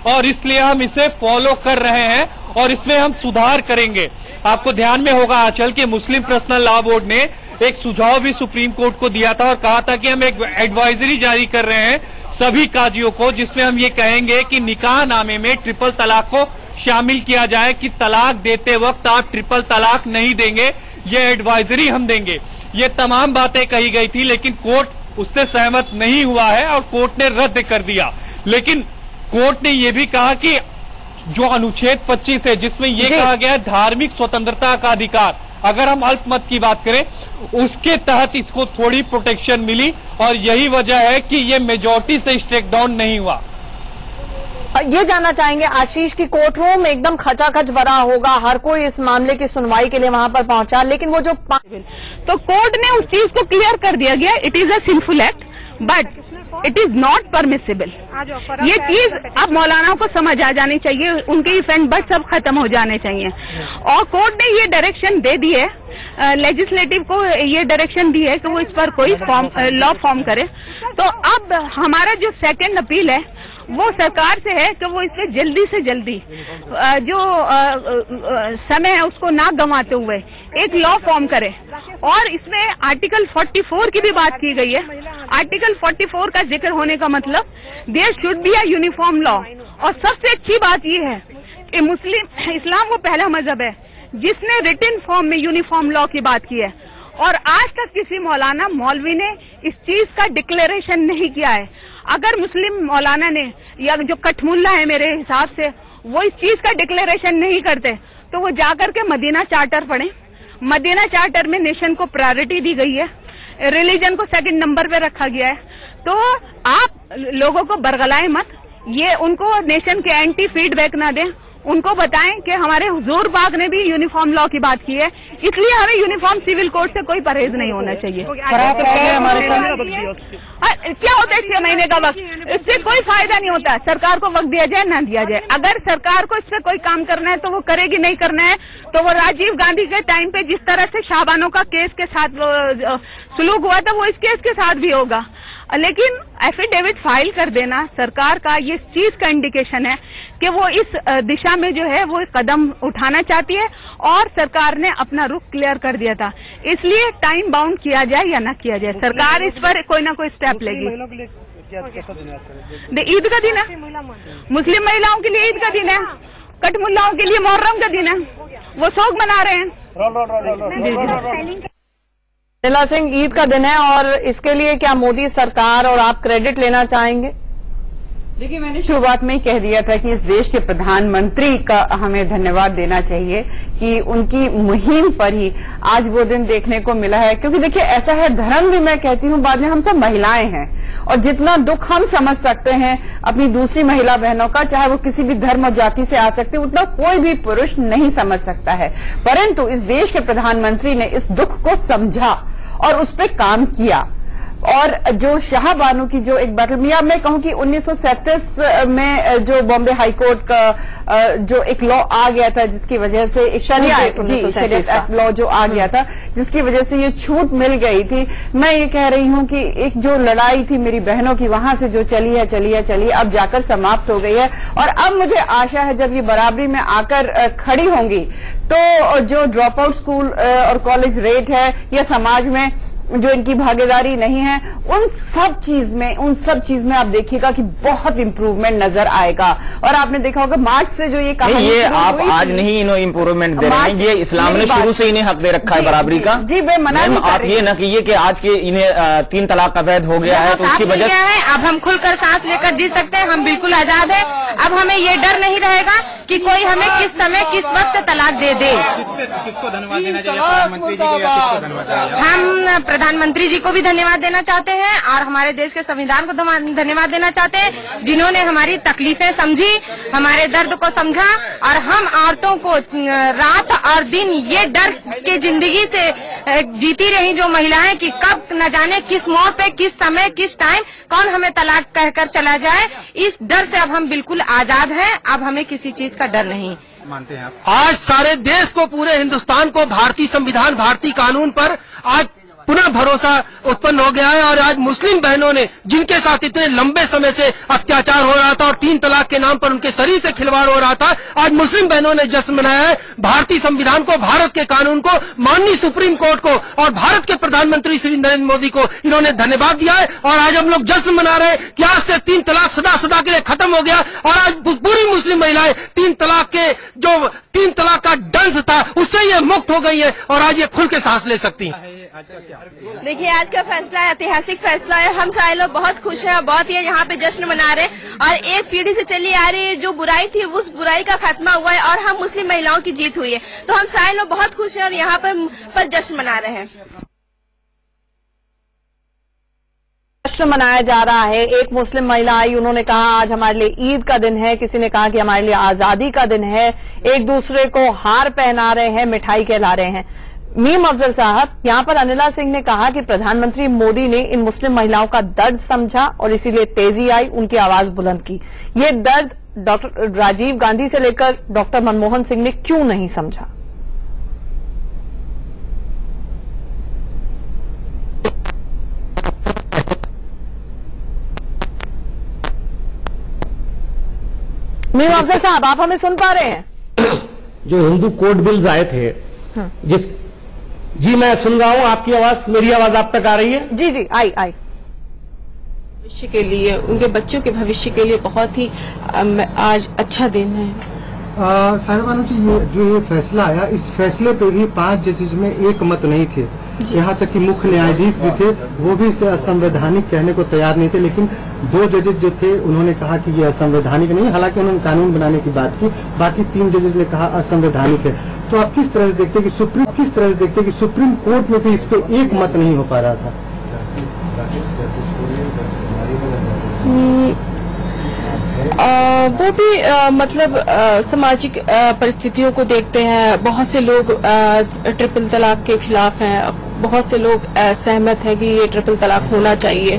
और इसलिए हम इसे फॉलो कर रहे हैं और इसमें हम सुधार करेंगे। आपको ध्यान में होगा आंचल कि मुस्लिम पर्सनल लॉ बोर्ड ने एक सुझाव भी सुप्रीम कोर्ट को दिया था और कहा था कि हम एक एडवाइजरी जारी कर रहे हैं सभी काजियों को, जिसमें हम ये कहेंगे कि निकाह नामे में ट्रिपल तलाक को शामिल किया जाए कि तलाक देते वक्त आप ट्रिपल तलाक नहीं देंगे, ये एडवाइजरी हम देंगे। ये तमाम बातें कही गई थी, लेकिन कोर्ट उससे सहमत नहीं हुआ है और कोर्ट ने रद्द कर दिया। लेकिन कोर्ट ने यह भी कहा कि जो अनुच्छेद 25 है, जिसमें यह कहा गया है धार्मिक स्वतंत्रता का अधिकार, अगर हम अल्पमत की बात करें, उसके तहत इसको थोड़ी प्रोटेक्शन मिली और यही वजह है कि ये मेजॉरिटी से स्ट्राइक डाउन नहीं हुआ। ये जानना चाहेंगे आशीष की कोर्ट रूम एकदम खचाखच भरा होगा, हर कोई इस मामले की सुनवाई के लिए वहां पर पहुंचा, लेकिन वो जो तो कोर्ट ने उस चीज को क्लियर कर दिया गया, it is a sinful act but it is not permissible. ये चीज अब मौलाना को समझ आ जानी चाहिए, उनके इफेक्ट बट सब खत्म हो जाने चाहिए। और कोर्ट ने ये डायरेक्शन दे दी है, लेजिस्लेटिव को ये डायरेक्शन दी है कि वो इस पर कोई लॉ फॉर्म करे। तो अब हमारा जो सेकंड अपील है वो सरकार से है कि वो इसमें जल्दी से जल्दी जो समय है उसको ना गंवाते हुए एक लॉ फॉर्म करे। और इसमें आर्टिकल 44 की भी बात की गई है। आर्टिकल 44 का जिक्र होने का मतलब there should be a uniform law. और सबसे अच्छी बात ये है कि इस्लाम वो पहला मजहब है जिसने रिटन फॉर्म में यूनिफॉर्म लॉ की बात की है। और आज तक किसी मौलाना मौलवी ने इस चीज का डिक्लेरेशन नहीं किया है। अगर मुस्लिम मौलाना ने या जो कठमुल्ला है मेरे हिसाब से वो इस चीज का डिक्लेरेशन नहीं करते तो वो जाकर के मदीना चार्टर पढ़े। मदीना चार्टर में नेशन को प्रायोरिटी दी गई है, रिलीजन को सेकंड नंबर पे रखा गया है। तो आप लोगों को बरगलाए मत, ये उनको नेशन के एंटी फीडबैक ना दें, उनको बताएं कि हमारे हुजूर पाक ने भी यूनिफॉर्म लॉ की बात की है, इसलिए हमें यूनिफॉर्म सिविल कोड से कोई परहेज नहीं होना चाहिए। क्या होता है 6 महीने का वक्त, इससे कोई फायदा नहीं होता। सरकार को वक्त दिया जाए ना दिया जाए, अगर सरकार को इससे कोई काम करना है तो वो करेगी, नहीं करना है तो वो राजीव गांधी के टाइम पे जिस तरह से शाहबानों का केस के साथ सुलूक हुआ था वो इस केस के साथ भी होगा। लेकिन एफिडेविट फाइल कर देना सरकार का ये चीज का इंडिकेशन है कि वो इस दिशा में जो है वो कदम उठाना चाहती है और सरकार ने अपना रुख क्लियर कर दिया था। इसलिए टाइम बाउंड किया जाए या ना किया जाए, सरकार इस पर कोई ना कोई स्टेप लेगी। ईद का दिन है, मुस्लिम महिलाओं के लिए ईद का दिन है, कठमुल्लाओं के लिए मुहर्रम का दिन है, वो शोक मना रहे हैं। नीला सिंह, ईद का दिन है और इसके लिए क्या मोदी सरकार और आप क्रेडिट लेना चाहेंगे? देखिए, मैंने शुरुआत में ही कह दिया था कि इस देश के प्रधानमंत्री का हमें धन्यवाद देना चाहिए कि उनकी मुहिम पर ही आज वो दिन देखने को मिला है। क्योंकि देखिए ऐसा है, धर्म भी मैं कहती हूँ बाद में हम सब महिलाएं हैं और जितना दुख हम समझ सकते हैं अपनी दूसरी महिला बहनों का, चाहे वो किसी भी धर्म और जाति से आ सकते, उतना कोई भी पुरुष नहीं समझ सकता है। परंतु इस देश के प्रधानमंत्री ने इस दुख को समझा और उस पर काम किया। और जो शाहबानों की जो एक बैटल, या मैं कहूं कि 1937 में जो बॉम्बे हाई कोर्ट का जो एक लॉ आ गया था जिसकी वजह से एक शरिया एक्ट लॉ जो आ गया था जिसकी वजह से ये छूट मिल गई थी। मैं ये कह रही हूं कि एक जो लड़ाई थी मेरी बहनों की वहां से जो चली है अब जाकर समाप्त हो गई है। और अब मुझे आशा है जब ये बराबरी में आकर खड़ी होंगी तो जो ड्रॉप आउट स्कूल और कॉलेज रेट है या समाज में जो इनकी भागीदारी नहीं है, उन सब चीज में आप देखिएगा कि बहुत इंप्रूवमेंट नजर आएगा। और आपने देखा होगा मार्च से जो ये कहानी, ये आप आज नहीं इन्हें इंप्रूवमेंट दे रहे हैं, ये इस्लाम ने शुरू से इन्हें हक दे रखा है बराबरी का। जी मैं मना नहीं कर रही। आप ये न कीजिए कि आज के इन्हें 3 तलाक का अवैध हो गया है तो उसकी वजह है। अब हम खुलकर सांस लेकर जी सकते हैं, हम बिल्कुल आजाद है। अब हमें ये डर नहीं रहेगा कि कोई हमें किस समय किस वक्त तलाक दे दे। किसको धन्यवाद देना चाहिए, प्रधानमंत्री जी को या किसको धन्यवाद? हम प्रधानमंत्री जी को भी धन्यवाद देना चाहते हैं और हमारे देश के संविधान को धन्यवाद देना चाहते हैं जिन्होंने हमारी तकलीफें समझी, हमारे दर्द को समझा। और हम औरतों को रात और दिन ये डर के जिंदगी से जीती रही जो महिलाएं कि कब न जाने किस मोड़ पे, किस समय, किस टाइम कौन हमें तलाक कहकर चला जाए, इस डर से अब हम बिल्कुल आजाद हैं। अब हमें किसी चीज का डर नहीं मानते हैं आप? आज सारे देश को, पूरे हिंदुस्तान को भारतीय संविधान, भारतीय कानून पर आज पुनः भरोसा उत्पन्न हो गया है। और आज मुस्लिम बहनों ने, जिनके साथ इतने लंबे समय से अत्याचार हो रहा था और 3 तलाक के नाम पर उनके शरीर से खिलवाड़ हो रहा था, आज मुस्लिम बहनों ने जश्न मनाया है। भारतीय संविधान को, भारत के कानून को, माननीय सुप्रीम कोर्ट को और भारत के प्रधानमंत्री श्री नरेंद्र मोदी को इन्होंने धन्यवाद दिया है। और आज हम लोग जश्न मना रहे हैं कि आज से 3 तलाक सदा सदा के लिए खत्म हो गया। और आज पूरी मुस्लिम महिलाएं 3 तलाक के जो 3 तलाक का दंश था उससे ये मुक्त हो गई है और आज ये खुल के सांस ले सकती हैं। देखिए, आज का फैसला ऐतिहासिक फैसला है। हम सारे लोग बहुत खुश हैं, बहुत ये यहाँ पे जश्न मना रहे हैं। और एक पीढ़ी से चली आ रही जो बुराई थी, उस बुराई का खात्मा हुआ है और हम मुस्लिम महिलाओं की जीत हुई है। तो हम सारे लोग बहुत खुश हैं और यहाँ पर जश्न मना रहे हैं। जश्न मनाया जा रहा है। एक मुस्लिम महिला आई, उन्होंने कहा आज हमारे लिए ईद का दिन है, किसी ने कहा कि हमारे लिए आजादी का दिन है। एक दूसरे को हार पहना रहे हैं, मिठाई खिला रहे हैं। मीम अफजल साहब, यहाँ पर अनिला सिंह ने कहा कि प्रधानमंत्री मोदी ने इन मुस्लिम महिलाओं का दर्द समझा और इसीलिए तेजी आई, उनकी आवाज बुलंद की। ये दर्द डॉक्टर राजीव गांधी से लेकर डॉक्टर मनमोहन सिंह ने क्यों नहीं समझा? मीम अफजल साहब, आप हमें सुन पा रहे हैं? जो हिंदू कोड बिल्स आए थे, जी मैं सुन रहा हूं, आपकी आवाज, मेरी आवाज आप तक आ रही है? जी जी, आई। भविष्य के लिए, उनके बच्चों के भविष्य के लिए बहुत ही आज अच्छा दिन है। साहिबानों जी, ये फैसला आया, इस फैसले पे भी 5 जजेस में एक मत नहीं थे। यहाँ तक कि मुख्य न्यायाधीश भी थे, वो भी इसे असंवैधानिक कहने को तैयार नहीं थे। लेकिन 2 जजेस जो थे उन्होंने कहा कि ये असंवैधानिक नहीं, हालांकि उन्होंने कानून बनाने की बात की। बाकी 3 जजेस ने कहा असंवैधानिक है। तो आप किस तरह से देखते कि सुप्रीम कोर्ट में भी इस पे एक मत नहीं हो पा रहा था? वो भी मतलब सामाजिक परिस्थितियों को देखते हैं। बहुत से लोग ट्रिपल तलाक के खिलाफ हैं, बहुत से लोग सहमत हैं कि ये ट्रिपल तलाक होना चाहिए।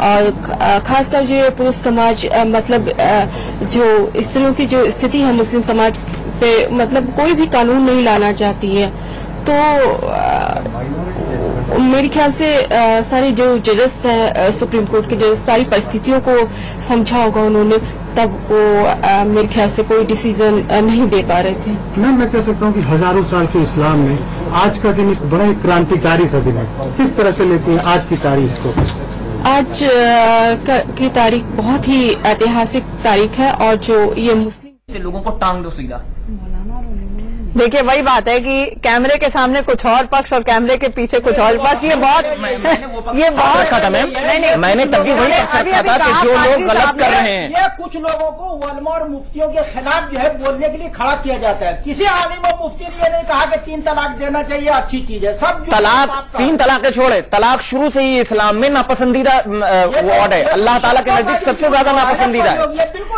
और खासकर ये पुरुष समाज मतलब जो स्त्रियों की जो स्थिति है मुस्लिम समाज पे, मतलब कोई भी कानून नहीं लाना चाहती है। तो मेरे ख्याल से सारे जो जजेस हैं सुप्रीम कोर्ट के जजेस, सारी परिस्थितियों को समझा होगा उन्होंने, तब वो मेरे ख्याल से कोई डिसीजन नहीं दे पा रहे थे। मैं कह सकता हूँ कि हजारों साल के इस्लाम में आज का दिन एक बड़ा ही क्रांतिकारी सा दिन है। किस तरह से लेते हैं आज की तारीख को? आज की तारीख बहुत ही ऐतिहासिक तारीख है और जो ये मुस्लिम से लोगों को टांग दो सीधा। देखिए, वही बात है कि कैमरे के सामने कुछ और पक्ष और कैमरे के पीछे कुछ और पक्ष। ये बहुत खत्म है। मैंने तभी वही रखा था कि जो लोग गलत कर रहे हैं, ये कुछ लोगों को उलमा और मुफ्तियों के खिलाफ जो है बोलने के लिए खड़ा किया जाता है। किसी आलिम और मुफ्ती ने ये नहीं कहा कि 3 तलाक देना चाहिए, अच्छी चीज है। सब तलाक 3 तलाक छोड़े, तलाक शुरू से ही इस्लाम में नापसंदीदा वर्ड है। अल्लाह ताला के नजदीक सबसे ज्यादा नापसंदीदा है।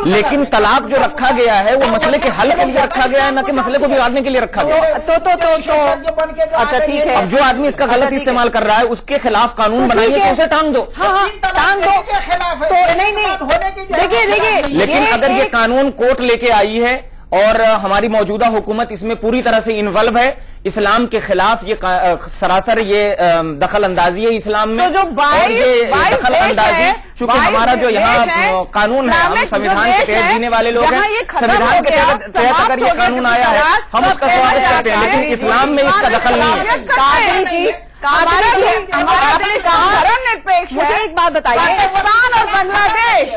लेकिन तलाक जो रखा गया है वो मसले के हल के लिए रखा गया है, न कि मसले को बिगाड़ने के लिए रखा गया। तो अच्छा ठीक है। अब जो आदमी इसका गलत इस्तेमाल कर रहा है उसके खिलाफ कानून बनाइए तो उसे टांग दो। हाँ, टांग दो। तो नहीं, देखिए। लेकिन अगर ये कानून कोर्ट लेके आई है और हमारी मौजूदा हुकूमत इसमें पूरी तरह से इन्वॉल्व है, इस्लाम के खिलाफ ये सरासर ये दखल अंदाजी है इस्लाम में। तो जो दखल अंदाजी, चूंकि हमारा जो यहाँ कानून है, हम संविधान के तहत जीने वाले लोग हैं, संविधान के तहत अगर ये कानून आया है हम उसका स्वागत करते हैं, लेकिन इस्लाम में इसका दखल नहीं है। धर्मनिरपेक्ष। मुझे एक बात बताइए, पाकिस्तान और बांग्लादेश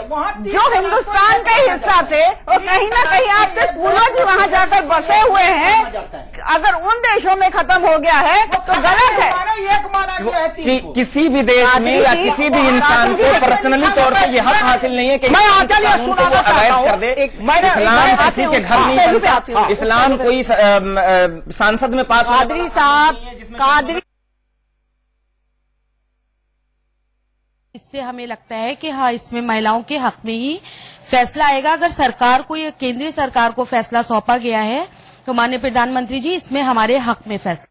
जो हिंदुस्तान का हिस्सा थे और कहीं ना कहीं आपके पूर्वज वहाँ जाकर बसे हुए हैं, अगर उन देशों में खत्म हो गया है तो गलत है। किसी भी देश में या किसी भी इंसान को पर्सनली तौर पर यह हक हासिल नहीं है कि अवैध कर दे। इस्लाम किसी के घर नहीं, इस्लाम कोई सांसद में पास। कादरी साहब, इससे हमें लगता है कि हाँ, इसमें महिलाओं के हक में ही फैसला आएगा। अगर सरकार को, ये केंद्रीय सरकार को फैसला सौंपा गया है तो माननीय प्रधानमंत्री जी इसमें हमारे हक में फैसला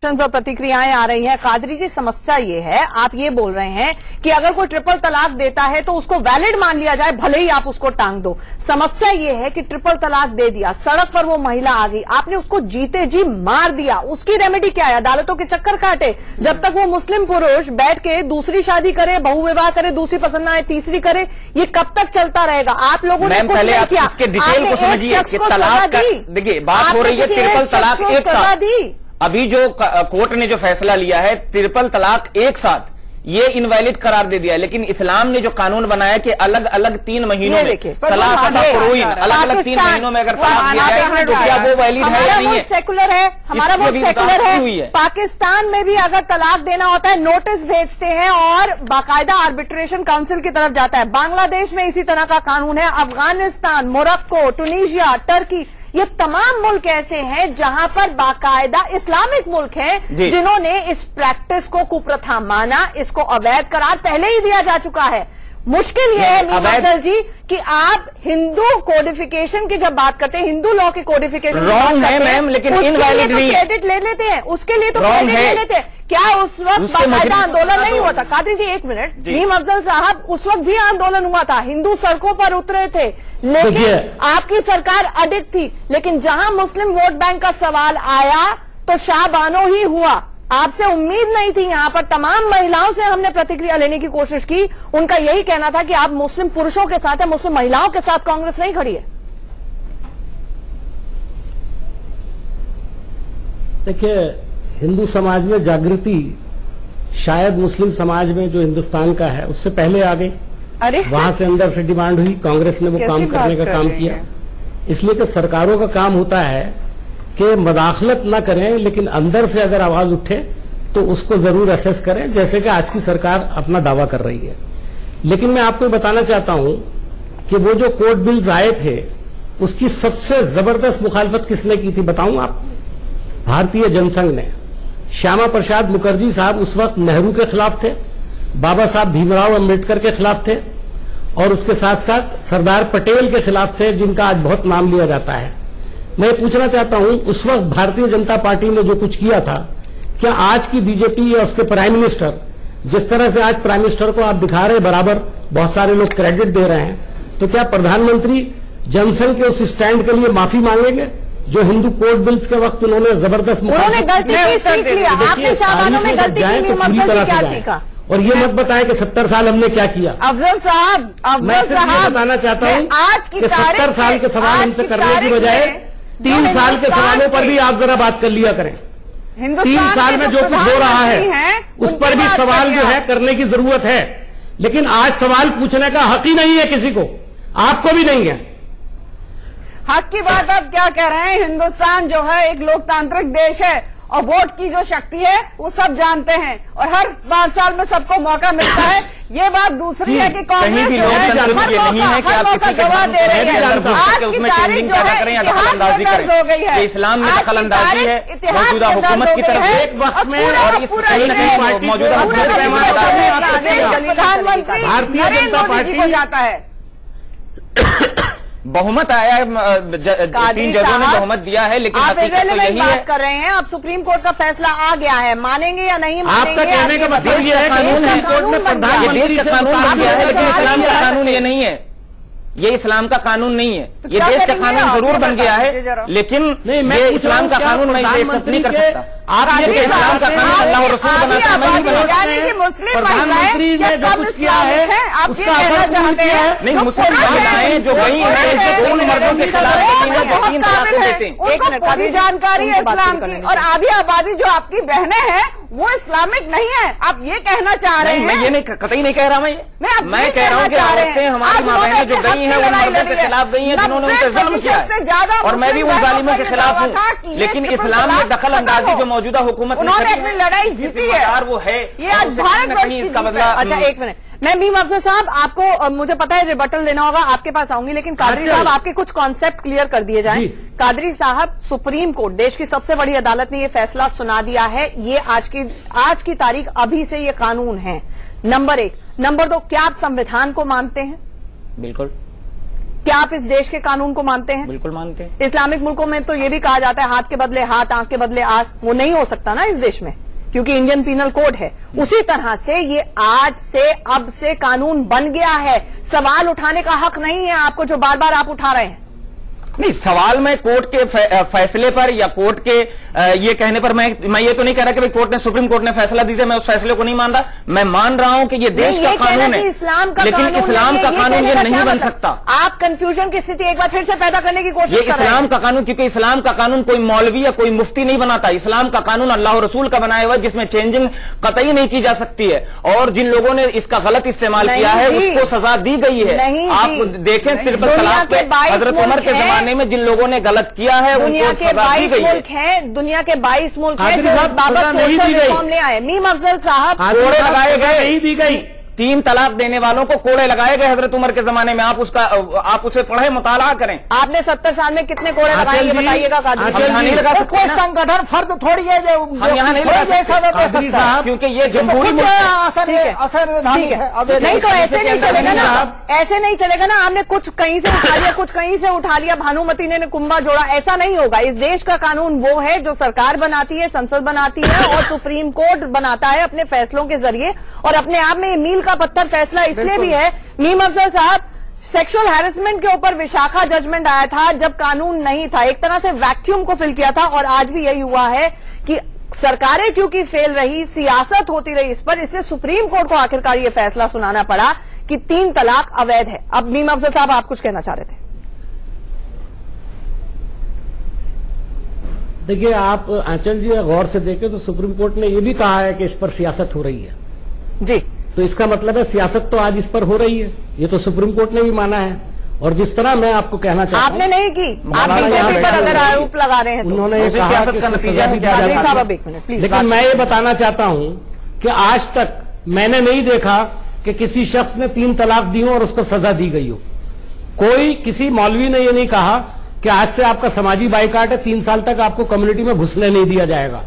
और प्रतिक्रियाएं आ रही हैं। कादरी जी, समस्या ये है, आप ये बोल रहे हैं कि अगर कोई ट्रिपल तलाक देता है तो उसको वैलिड मान लिया जाए, भले ही आप उसको टांग दो। समस्या ये है कि ट्रिपल तलाक दे दिया, सड़क पर वो महिला आ गई, आपने उसको जीते जी मार दिया, उसकी रेमेडी क्या है? अदालतों के चक्कर काटे? जब तक वो मुस्लिम पुरुष बैठ के दूसरी शादी करे, बहुविवाह करे, दूसरी पसंद आए तीसरी करे, ये कब तक चलता रहेगा? आप लोगों ने कुछ नहीं किया। इसके डिटेल को समझिए कि तलाक, देखिए बात हो रही है ट्रिपल तलाक एक साथ दी। अभी जो कोर्ट ने जो फैसला लिया है ट्रिपल तलाक एक साथ, ये इनवैलिड करार दे दिया है। लेकिन इस्लाम ने जो कानून बनाया कि अलग अलग 3 महीनों में तलाक अलग अलग 3 महीनों में अगर तलाक दिया जाए तो क्या वो वैलिड है या नहीं है? सेकुलर है, हमारा वोट सेकुलर है। पाकिस्तान में भी अगर तलाक देना होता है नोटिस भेजते हैं और बाकायदा आर्बिट्रेशन काउंसिल की तरफ जाता है। बांग्लादेश में इसी तरह का कानून है, अफगानिस्तान, मोरक्को, टूनीशिया, टर्की, ये तमाम मुल्क ऐसे हैं जहां पर बाकायदा इस्लामिक मुल्क हैं जिन्होंने इस प्रैक्टिस को कुप्रथा माना, इसको अवैध करार पहले ही दिया जा चुका है। मुश्किल ये है मीर जी कि आप हिंदू कोडिफिकेशन की जब बात करते हैं, हिंदू लॉ के कोडिफिकेशन रॉन्ग है मैम, लेकिन इनवैलिड नहीं है। क्रेडिट ले लेते हैं, उसके लिए तो क्रेडिट ले लेते हैं। क्या उस वक्त बाकायदा आंदोलन नहीं हुआ था? कादरी जी एक मिनट, नीम अफजल साहब, उस वक्त भी आंदोलन हुआ था, हिंदू सड़कों पर उतरे थे, लेकिन आपकी सरकार अडिग थी। लेकिन जहां मुस्लिम वोट बैंक का सवाल आया तो शाबानो ही हुआ। आपसे उम्मीद नहीं थी। यहां पर तमाम महिलाओं से हमने प्रतिक्रिया लेने की कोशिश की, उनका यही कहना था कि आप मुस्लिम पुरुषों के साथ है, मुस्लिम महिलाओं के साथ कांग्रेस नहीं खड़ी है। देखिए, हिंदू समाज में जागृति शायद मुस्लिम समाज में जो हिंदुस्तान का है उससे पहले आ गई। अरे वहां से अंदर से डिमांड हुई, कांग्रेस ने वो काम करने का काम किया। इसलिए कि सरकारों का काम होता है कि मदाखलत न करें, लेकिन अंदर से अगर आवाज उठे तो उसको जरूर असेस करें, जैसे कि आज की सरकार अपना दावा कर रही है। लेकिन मैं आपको बताना चाहता हूं कि वो जो कोर्ट बिल्स आए थे उसकी सबसे जबरदस्त मुखालफत किसने की थी बताऊं आपको? भारतीय जनसंघ ने। श्यामा प्रसाद मुखर्जी साहब उस वक्त नेहरू के खिलाफ थे, बाबा साहब भीमराव अंबेडकर के खिलाफ थे, और उसके साथ साथ सरदार पटेल के खिलाफ थे, जिनका आज बहुत नाम लिया जाता है। मैं पूछना चाहता हूं, उस वक्त भारतीय जनता पार्टी ने जो कुछ किया था, क्या आज की बीजेपी या उसके प्राइम मिनिस्टर, जिस तरह से आज प्राइम मिनिस्टर को आप दिखा रहे बराबर, बहुत सारे लोग क्रेडिट दे रहे हैं, तो क्या प्रधानमंत्री जनसंघ के उस स्टैंड के लिए माफी मांगेंगे जो हिंदू कोर्ट बिल्स के वक्त उन्होंने जबरदस्त उन्होंने गलती की सीख लिया? आपने शाबानों में गलती की, पूरी तरह से सीखा। और ये मत बताएं कि 70 साल हमने क्या किया। अफजल साहब, मैं बताना चाहता हूं आज की 70 साल के सवाल हमसे करने की बजाय 3 साल के सवालों पर भी आप जरा बात कर लिया करें। 3 साल में जो कुछ हो रहा है उस पर भी सवाल जो है करने की जरूरत है। लेकिन आज सवाल पूछने का हक ही नहीं है किसी को, आपको भी नहीं है। हक की बात आप क्या कह रहे हैं? हिंदुस्तान जो है एक लोकतांत्रिक देश है और वोट की जो शक्ति है वो सब जानते हैं, और हर 5 साल में सबको मौका मिलता है। ये बात दूसरी है कि कांग्रेस जो है हर मौका गवा दे रही है। आज की तारीख जो है इतिहास में दर्ज हो गई है, इस्लाम में दखलंदाजी है मौजूदा हुकूमत की तरफ एक वक्त में, और इस मौजूदा प्रधानमंत्री नरेंद्र मोदी जी को जाता है। बहुमत आया है, 3 जजों ने बहुमत दिया है, लेकिन आप इररिलेवेंट बात कर रहे हैं। अब सुप्रीम कोर्ट का फैसला आ गया है, मानेंगे या नहीं मानेंगे? आपका कहने का मतलब ये है कि कानून है, देश का कानून बन गया है, लेकिन इस्लाम का कानून ये नहीं है। ये इस्लाम का कानून नहीं है, ये देश का कानून जरूर बन गया है, लेकिन ये इस्लाम का कानून मैं इसे एक्सेप्ट नहीं कर सकता। आप ये इस्लाम का कानून अल्लाह रसूल बनाते हैं, मैं नहीं बनाता। प्रधानमंत्री ने जो कुछ किया है आप ये कहना चाहते हैं? नहीं, मुस्लिम महिलाएं जो गई हैं उन मर्दों के खिलाफ वो 3 तलाक देते हैं। उनको पूरी जानकारी है इस्लाम की, और आधी आबादी जो आपकी बहनें हैं वो इस्लामिक नहीं है। आप ये कहना चाह रहे हैं? मैं ये नहीं, कतई नहीं कह रहा मैं कह रहा हूँ कि औरतें हमारी माँ बहनें जो गई हैं उन मर्दों के खिलाफ गई हैं जिन्होंने उन पर जुल्म किया है, और मैं भी उन जालिमों के खिलाफ हूँ। लेकिन इस्लाम में दखल अंदाजी जो मौजूदा हुकूमत उन्होंने अपनी लड़ाई जीती है, वो है, ये आज भारतवर्ष की इसका बदला। अच्छा एक मिनट, मैं मीम अफजल साहब आपको मुझे पता है रिबटल देना होगा, आपके पास आऊंगी, लेकिन कादरी साहब आपके कुछ कॉन्सेप्ट क्लियर कर दिए जाएं। कादरी साहब, सुप्रीम कोर्ट देश की सबसे बड़ी अदालत ने ये फैसला सुना दिया है, ये आज की तारीख अभी से ये कानून है। नंबर 1। नंबर 2, क्या आप संविधान को मानते हैं? बिल्कुल। क्या आप इस देश के कानून को मानते हैं? बिल्कुल मानते हैं। इस्लामिक मुल्कों में तो ये भी कहा जाता है हाथ के बदले हाथ, आंख के बदले आंख। वो नहीं हो सकता ना इस देश में, क्योंकि इंडियन पीनल कोड है। उसी तरह से ये आज से अब से कानून बन गया है। सवाल उठाने का हक नहीं है आपको, जो बार बार आप उठा रहे हैं। नहीं, सवाल में कोर्ट के फैसले पर या कोर्ट के ये कहने पर मैं ये तो नहीं कह रहा कि भाई कोर्ट ने, सुप्रीम कोर्ट ने फैसला दी है, मैं उस फैसले को नहीं मान रहा। मैं मान रहा हूं कि ये देश का कानून है, लेकिन इस्लाम का कानून ये नहीं बन सकता। आप कंफ्यूजन की स्थिति एक बार फिर से पैदा करने की कोशिश कर रहे हैं। इस्लाम का कानून, क्योंकि इस्लाम का कानून कोई मौलवी या कोई मुफ्ती नहीं बनाता। इस्लाम का कानून अल्लाह और रसूल का बनाया हुआ है, जिसमें चेंजिंग कतई नहीं की जा सकती है। और जिन लोगों ने इसका गलत इस्तेमाल किया है उसको सजा दी गई है। आप देखें ट्रिपल तलाक के हजरत उमर के जमाने में जिन लोगों ने गलत किया है दुनिया उनको के सजा दी 22 गई है। मुल्क हैं, दुनिया के 22 मुल्क हैं जो इस बाबत सोशल रिफॉर्म ले आए। मीम अफजल साहब, कोड़े लगाए गए, नहीं दी गई। 3 तलाक देने वालों को कोड़े लगाए गए हजरत उमर के जमाने में। आप उसे पढ़े, मुताला करें। आपने 70 साल में कितने कोड़े लगाए ये बताइएगा। नहीं लगा सकते, कोई संगठन फर्द थोड़ी है जो हम यहाँ नहीं लगा सकते, क्योंकि ये जमहूरी नहीं तो ऐसे नहीं चलेगा ना, ऐसे नहीं चलेगा ना। आपने कुछ कहीं से उठा लिया, कुछ कहीं से उठा लिया, भानुमति ने कुंभा जोड़ा, ऐसा नहीं होगा। इस देश का कानून वो है जो सरकार बनाती है, संसद बनाती है और सुप्रीम कोर्ट बनाता है अपने फैसलों के जरिए। और अपने आप में ये मील का पत्थर फैसला इसलिए भी है, मीम अफजल साहब, सेक्सुअल हैरेसमेंट के ऊपर विशाखा जजमेंट आया था जब कानून नहीं था, एक तरह से वैक्यूम को फिल किया था। और आज भी यही हुआ है कि सरकारें क्योंकि फेल रही, सियासत होती रही इस पर, इसलिए सुप्रीम कोर्ट को आखिरकार ये फैसला सुनाना पड़ा कि 3 तलाक अवैध है। अब मीम अफजल साहब आप कुछ कहना चाह रहे थे। देखिए, आप आंचल जी गौर से देखें तो सुप्रीम कोर्ट ने यह भी कहा है कि इस पर सियासत हो रही है जी। तो इसका मतलब है सियासत तो आज इस पर हो रही है, ये तो सुप्रीम कोर्ट ने भी माना है। और जिस तरह मैं आपको कहना चाहता हूं, आपने नहीं की, आप बीजेपी पर अगर आरोप लगा रहे हैं तो उन्होंने कहा कि इसमें सजा भी दिया जाता है। लेकिन मैं ये बताना चाहता हूं कि आज तक मैंने नहीं देखा कि किसी शख्स ने 3 तलाक दी हो और उसको सजा दी गई हो। कोई किसी मौलवी ने ये नहीं कहा कि आज से आपका समाजी बाइकाट है, 3 साल तक आपको कम्युनिटी में घुसने नहीं दिया जाएगा।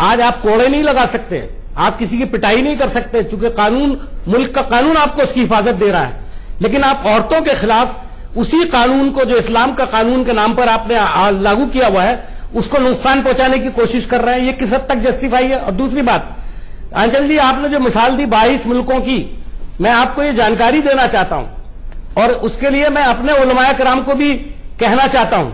आज आप कोड़े नहीं लगा सकते, आप किसी की पिटाई नहीं कर सकते, चूंकि कानून, मुल्क का कानून आपको उसकी हिफाजत दे रहा है। लेकिन आप औरतों के खिलाफ उसी कानून को जो इस्लाम का कानून के नाम पर आपने लागू किया हुआ है, उसको नुकसान पहुंचाने की कोशिश कर रहे हैं। ये किस हद तक जस्टिफाई है? और दूसरी बात, आंचल जी, आपने जो मिसाल दी 22 मुल्कों की, मैं आपको ये जानकारी देना चाहता हूं और उसके लिए मैं अपने उलमाए कराम को भी कहना चाहता हूं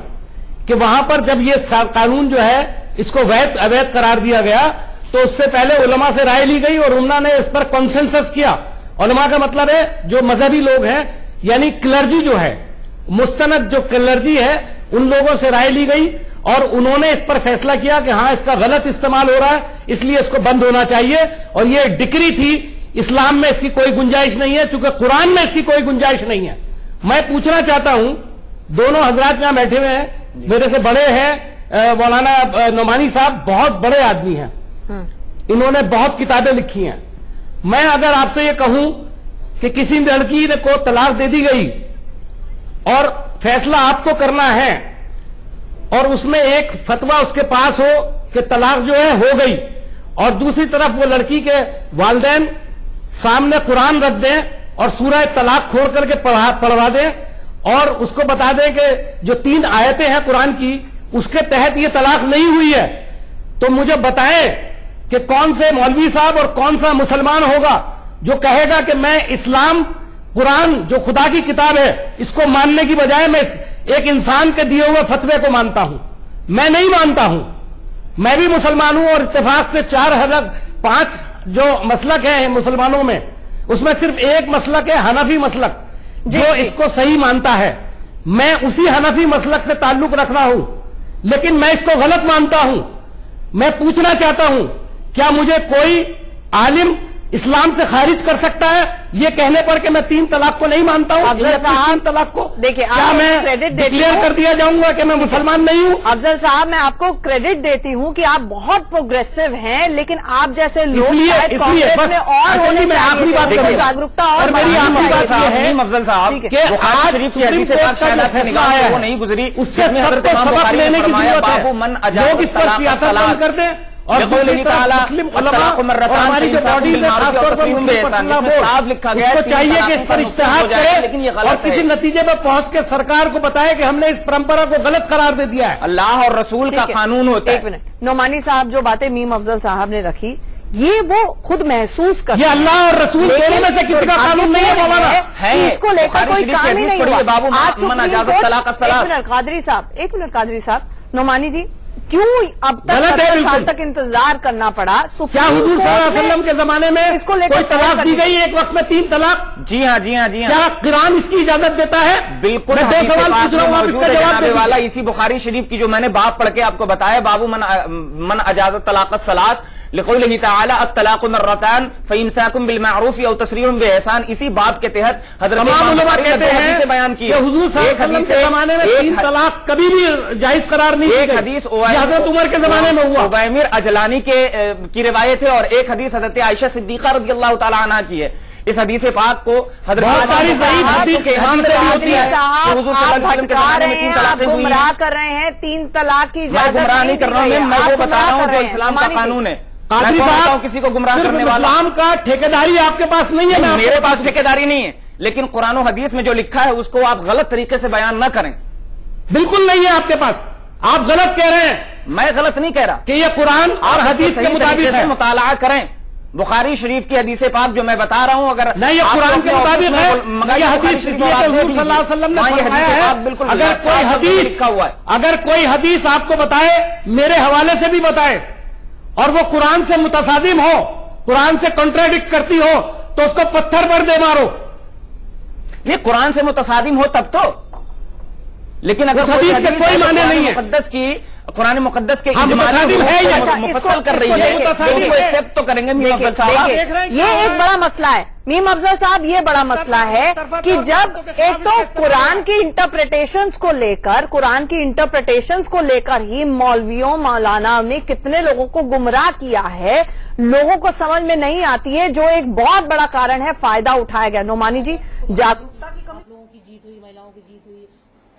कि वहां पर जब ये कानून जो है इसको वैध अवैध करार दिया गया तो उससे पहले उलमा से राय ली गई और उन्होंने ने इस पर कॉन्सेंसस किया। उलमा का मतलब है जो मजहबी लोग हैं, यानी क्लर्जी जो है, मुस्तनद जो क्लर्जी है, उन लोगों से राय ली गई और उन्होंने इस पर फैसला किया कि हां, इसका गलत इस्तेमाल हो रहा है, इसलिए इसको बंद होना चाहिए। और ये डिक्री थी, इस्लाम में इसकी कोई गुंजाइश नहीं है, चूंकि कुरान में इसकी कोई गुंजाइश नहीं है। मैं पूछना चाहता हूं, दोनों हजरात यहां बैठे हुए हैं, मेरे से बड़े हैं, मौलाना नोमानी साहब बहुत बड़े आदमी हैं, इन्होंने बहुत किताबें लिखी हैं। मैं अगर आपसे ये कहूं कि किसी लड़की को तलाक दे दी गई और फैसला आपको करना है और उसमें एक फतवा उसके पास हो कि तलाक जो है हो गई, और दूसरी तरफ वो लड़की के वालिदैन सामने कुरान रख दें और सूरह तलाक खोल करके पढ़वा दें और उसको बता दें कि जो 3 आयतें हैं कुरान की उसके तहत ये तलाक नहीं हुई है, तो मुझे बताएं कि कौन से मौलवी साहब और कौन सा मुसलमान होगा जो कहेगा कि मैं इस्लाम, कुरान जो खुदा की किताब है, इसको मानने की बजाय मैं एक इंसान के दिए हुए फतवे को मानता हूं। मैं नहीं मानता हूं। मैं भी मुसलमान हूं और इत्तेफाक से 5 जो मसलक है मुसलमानों में, उसमें सिर्फ एक मसलक है हनफी मसलक जो इसको सही मानता है। मैं उसी हनफी मसलक से ताल्लुक रखना हूं, लेकिन मैं इसको गलत मानता हूं। मैं पूछना चाहता हूं, क्या मुझे कोई आलिम इस्लाम से खारिज कर सकता है ये कहने पर कि मैं 3 तलाक को नहीं मानता हूं? 3 तलाक को देखिए, क्या मैं डिक्लेयर कर दिया जाऊंगा कि मैं मुसलमान नहीं हूं? अफजल साहब, मैं आपको क्रेडिट देती हूं कि आप बहुत प्रोग्रेसिव हैं, लेकिन आप जैसे लोग इसलिए बस और आखिरी बात जागरूकता और मेरी आखिरी बात यह है अफजल साहब कि आज सुप्रीम कोर्ट का जो फैसला आया वो नहीं गुजरी, उससे सबको सबक लेने की जरूरत है। लोग इस पर सियासत बंद कर दें और मुस्लिम उलमा और हमारी जो बॉडीज है खासतौर पर लिखा गया है, चाहिए कि इस पर इज्तिहाद करे और किसी नतीजे पर पहुंच के सरकार को बताए कि हमने इस परंपरा को गलत करार दे दिया है। अल्लाह और रसूल का कानून होता है। एक मिनट, नोमानी साहब जो बातें मीम अफजल साहब ने रखी, ये वो खुद महसूस कर, ये अल्लाह और रसूल दोनों में से किसी का कानून नहीं है मौलाना, इसको लेकर कोई काम ही नहीं हुआ। बाबू आज एक मिनट कादरी साहब, नोमानी जी क्यों अब तक 70 साल तक इंतजार करना पड़ा? क्या हुजूर सल्लल्लाहु अलैहि वसल्लम के जमाने में इसको लेकर तलाक दी गई एक वक्त में 3 तलाक? जी हाँ जी हाँ जी हाँ। क्या कुरान इसकी इजाजत देता है? बिल्कुल। मैं 2 सवाल पूछ रहा हूँ, आप इसका जवाब दे वाला इसी बुखारी शरीफ की जो मैंने बात पढ़ के आपको बताया, बाबू मन अजाज़त तलाक़ सलास लिक़ौलिही तआला अत-तलाक़ु मर्रतान फ़इम्साकुम बिल मारूफ़ औ तस्रीहुम बिइहसान, इसी बात के तहत हज़रत तमाम उलमा कहते हैं से बयान किया हुजूर सल्लल्लाहु अलैहि वसल्लम के जमाने में 3 तलाक कभी भी जायज करार नहीं की। एक हदीस हज़रत उमर के जमाने में हुआ, उबैमिर अजलानी की रिवायत है, और एक हदीस हज़रत आयशा सिद्दीक़ा रज़ियल्लाहु तआला अन्हा की है। इस हदीस पाक को बहुत सारी ज़ईफ़ हदीस के इमाम से भी होती है। आप भटका रहे हैं, आप गुमराह कर रहे हैं, 3 तलाक की इजाजत नहीं कर रहा हूं, मैं वो बता रहा हूं जो इस्लाम का कानून है। कादरी साहब, किसी को गुमराह करने वाला, इस्लाम का ठेकेदारी आपके पास नहीं है। मेरे पास ठेकेदारी नहीं है, लेकिन कुरान और हदीस में जो लिखा है उसको आप गलत तरीके से बयान न करें। बिल्कुल नहीं है आपके पास, आप गलत कह रहे हैं। मैं गलत नहीं कह रहा कि ये कुरान और हदीस के मुताबिक है। मुताला करें बुखारी शरीफ की हदीस पाक जो मैं बता रहा हूं, अगर नहीं ये कुरान के मुताबिक है, ये हदीस इसलिए हुजूर सल्लल्लाहु अलैहि वसल्लम ने फरमाया है। बिल्कुल, अगर कोई हदीस लिखा हुआ है, अगर कोई हदीस आपको बताए, मेरे हवाले से भी बताए, और वो कुरान से मुतसादिम हो, कुरान से कॉन्ट्राडिक्ट करती हो, तो उसको पत्थर पर दे मारो। ये कुरान से मुतसादिम हो तब तो, लेकिन अगर हदीस के कोई माने नहीं है, मुकद्दस की कुरान मुकद्दस के मुतसादिम है, मुफस्सल कर रही है, उसको एक्सेप्ट तो करेंगे मीम अफजल साहब। ये एक बड़ा मसला है मीम अफजल साहब, ये बड़ा मसला है कि जब एक तो कुरान की इंटरप्रिटेशंस को लेकर ही मौलवियों मौलाना ने कितने लोगों को गुमराह किया है, लोगों को समझ में नहीं आती है, जो एक बहुत बड़ा कारण है, फायदा उठाया गया। नोमानी जी, जागरूकता की कमी, लोगों की जीत हुई, महिलाओं की जीत हुई,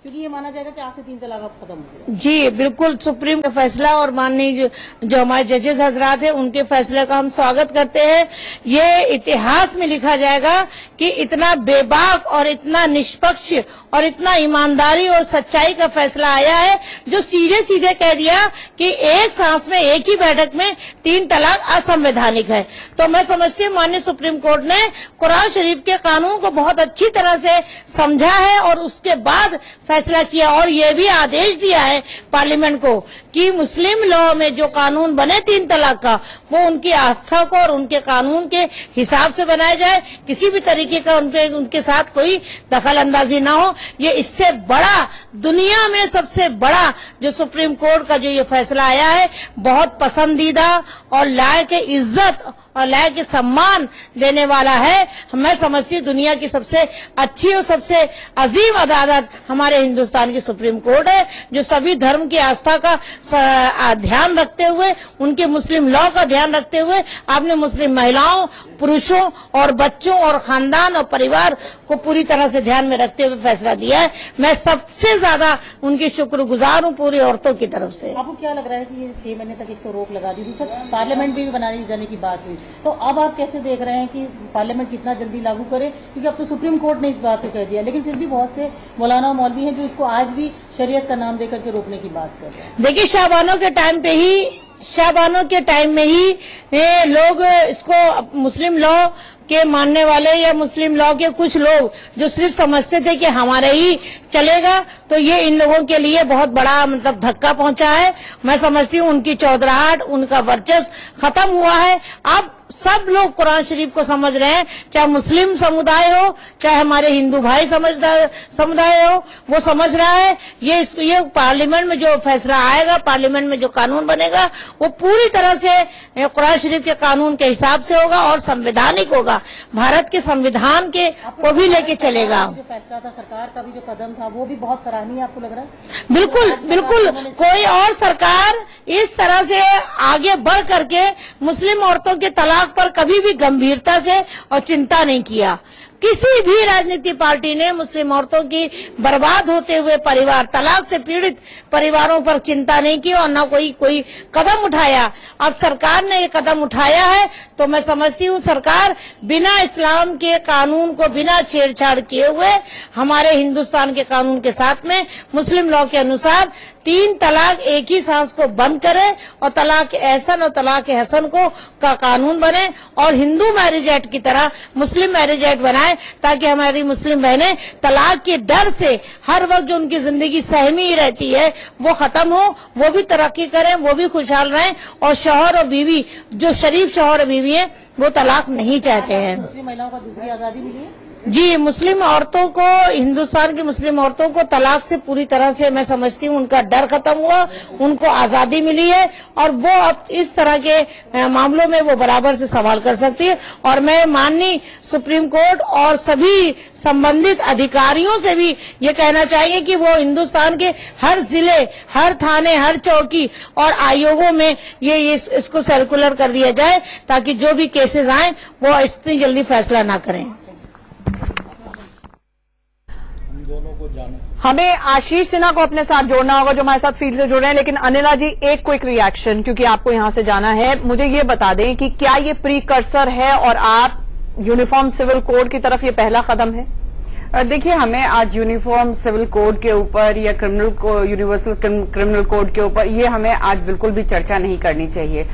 क्योंकि ये माना जाएगा कि आज से 3 तलाक अब खत्म हो गया। जी बिल्कुल, सुप्रीम का फैसला और माननीय जो हमारे जजेस हजरात हैं उनके फैसले का हम स्वागत करते हैं। ये इतिहास में लिखा जाएगा कि इतना बेबाक और इतना निष्पक्ष और इतना ईमानदारी और सच्चाई का फैसला आया है, जो सीधे सीधे कह दिया कि एक सांस में एक ही बैठक में 3 तलाक असंवैधानिक है। तो मैं समझती हूँ माननीय सुप्रीम कोर्ट ने कुरान शरीफ के कानून को बहुत अच्छी तरह से समझा है और उसके बाद फैसला किया, और ये भी आदेश दिया है पार्लियामेंट को कि मुस्लिम लॉ में जो कानून बने 3 तलाक का, वो उनकी आस्था को और उनके कानून के हिसाब से बनाया जाए, किसी भी तरीके का उनके साथ कोई दखल अंदाजी ना हो। ये इससे बड़ा, दुनिया में सबसे बड़ा जो सुप्रीम कोर्ट का जो ये फैसला आया है, बहुत पसंदीदा और लायक इज्जत और लायक सम्मान देने वाला है। मैं समझती हूँ दुनिया की सबसे अच्छी और सबसे अजीम अदालत हमारे हिंदुस्तान की सुप्रीम कोर्ट है, जो सभी धर्म की आस्था का ध्यान रखते हुए, उनके मुस्लिम लॉ का ध्यान रखते हुए, आपने मुस्लिम महिलाओं, पुरुषों और बच्चों और खानदान और परिवार को पूरी तरह से ध्यान में रखते हुए फैसला दिया है। मैं सबसे ज्यादा उनकी शुक्रगुजार हूँ पूरी औरतों की तरफ से। आपको क्या लग रहा है कि ये 6 महीने तक एक तो रोक लगा दी, दूसरा पार्लियामेंट भी बनाने जाने की बात हुई, तो अब आप कैसे देख रहे हैं कि पार्लियामेंट कितना जल्दी लागू करे? क्योंकि अब तो सुप्रीम कोर्ट ने इस बात को कह दिया, लेकिन फिर भी बहुत से मौलाना मौलवी हैं जो इसको आज भी शरीयत का नाम देकर के रोकने की बात कर रहे हैं। देखिए, शाबानों के टाइम में ही लोग इसको मुस्लिम लॉ के मानने वाले या मुस्लिम लॉ के कुछ लोग जो सिर्फ समझते थे कि हमारे ही चलेगा, तो ये इन लोगों के लिए बहुत बड़ा मतलब धक्का पहुंचा है। मैं समझती हूँ उनकी चौधराहट, उनका वर्चस्व खत्म हुआ है। अब सब लोग कुरान शरीफ को समझ रहे हैं, चाहे मुस्लिम समुदाय हो, चाहे हमारे हिंदू भाई समुदाय हो, वो समझ रहा है। ये पार्लियामेंट में जो फैसला आएगा, पार्लियामेंट में जो कानून बनेगा, वो पूरी तरह से कुरान शरीफ के कानून के हिसाब से होगा और संवैधानिक होगा, भारत के संविधान के को भी लेके चलेगा। जो फैसला था सरकार का भी जो कदम था, वो भी बहुत सराहनीय आपको लग रहा है? बिल्कुल बिल्कुल, कोई और सरकार इस तरह से आगे बढ़ करके मुस्लिम औरतों के तलाक पर कभी भी गंभीरता से और चिंता नहीं किया। किसी भी राजनीतिक पार्टी ने मुस्लिम औरतों की बर्बाद होते हुए परिवार, तलाक से पीड़ित परिवारों पर चिंता नहीं की और न कोई कदम उठाया। अब सरकार ने ये कदम उठाया है तो मैं समझती हूँ सरकार बिना इस्लाम के कानून को बिना छेड़छाड़ किए हुए हमारे हिंदुस्तान के कानून के साथ में मुस्लिम लॉ के अनुसार 3 तलाक एक ही सांस को बंद करे और तलाक एहसन और तलाक हसन को का कानून बने और हिंदू मैरिज एक्ट की तरह मुस्लिम मैरिज एक्ट बनाए ताकि हमारी मुस्लिम बहनें तलाक के डर से हर वक्त जो उनकी जिंदगी सहमी ही रहती है वो खत्म हो, वो भी तरक्की करें, वो भी खुशहाल रहें और शौहर और बीवी जो शरीफ शौहर और बीवी है वो तलाक नहीं चाहते हैं। मुस्लिम महिलाओं को दूसरी आजादी मिली है जी, मुस्लिम औरतों को, हिंदुस्तान की मुस्लिम औरतों को तलाक से पूरी तरह से मैं समझती हूँ उनका डर खत्म हुआ, उनको आजादी मिली है और वो अब इस तरह के मामलों में वो बराबर से सवाल कर सकती है। और मैं माननीय सुप्रीम कोर्ट और सभी संबंधित अधिकारियों से भी ये कहना चाहिए कि वो हिंदुस्तान के हर जिले, हर थाने, हर चौकी और आयोगों में इसको सर्कुलर कर दिया जाए ताकि जो भी केसेस आए वो इतनी जल्दी फैसला ना करें। हमें आशीष सिन्हा को अपने साथ जोड़ना होगा जो हमारे साथ फील्ड से जुड़ रहे हैं, लेकिन अनिला जी एक क्विक रिएक्शन क्योंकि आपको यहां से जाना है। मुझे ये बता दें कि क्या ये प्रीकर्सर है और आप यूनिफॉर्म सिविल कोड की तरफ ये पहला कदम है? देखिए, हमें आज यूनिफॉर्म सिविल कोड के ऊपर या यूनिवर्सल क्रिमिनल कोड के ऊपर ये हमें आज बिल्कुल भी चर्चा नहीं करनी चाहिए।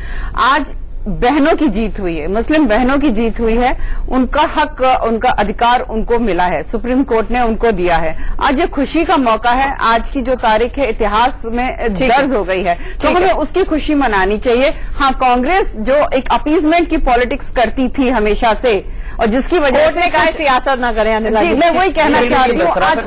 आज बहनों की जीत हुई है, मुस्लिम बहनों की जीत हुई है, उनका हक, उनका अधिकार उनको मिला है, सुप्रीम कोर्ट ने उनको दिया है। आज ये खुशी का मौका है, आज की जो तारीख है इतिहास में दर्ज हो गई है तो हमें उसकी खुशी मनानी चाहिए। हाँ, कांग्रेस जो एक अपीजमेंट की पॉलिटिक्स करती थी हमेशा से और जिसकी वजह से कहा सियासत न करें, जी मैं वही कहना चाहती हूँ, आज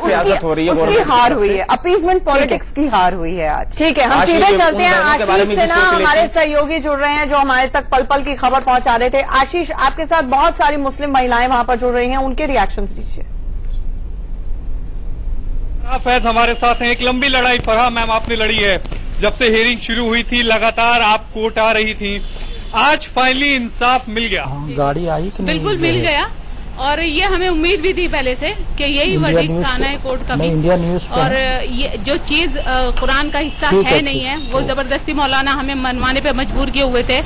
उसकी हार हुई है, अपीजमेंट पॉलिटिक्स की हार हुई है आज। ठीक है, हम सीधे चलते हैं। आशीष सिन्हा हमारे सहयोगी जुड़ रहे हैं जो हमारे तक पल पल की खबर पहुंचा रहे थे। आशीष, आपके साथ बहुत सारी मुस्लिम महिलाएं वहां पर जुड़ रही हैं, उनके रिएक्शंस दीजिए। फैज हमारे साथ हैं। एक लंबी लड़ाई फरहा मैम आपने लड़ी है, जब से हियरिंग शुरू हुई थी लगातार आप कोर्ट आ रही थी, आज फाइनली इंसाफ मिल गया। गाड़ी आई कि नहीं? बिल्कुल मिल गया और ये हमें उम्मीद भी थी पहले से कि यही वर्डिक्ट आना है कोर्ट का भी। इंडिया न्यूज और ये जो चीज कुरान का हिस्सा है नहीं है वो जबरदस्ती मौलाना हमें मनवाने पे मजबूर किए हुए थे,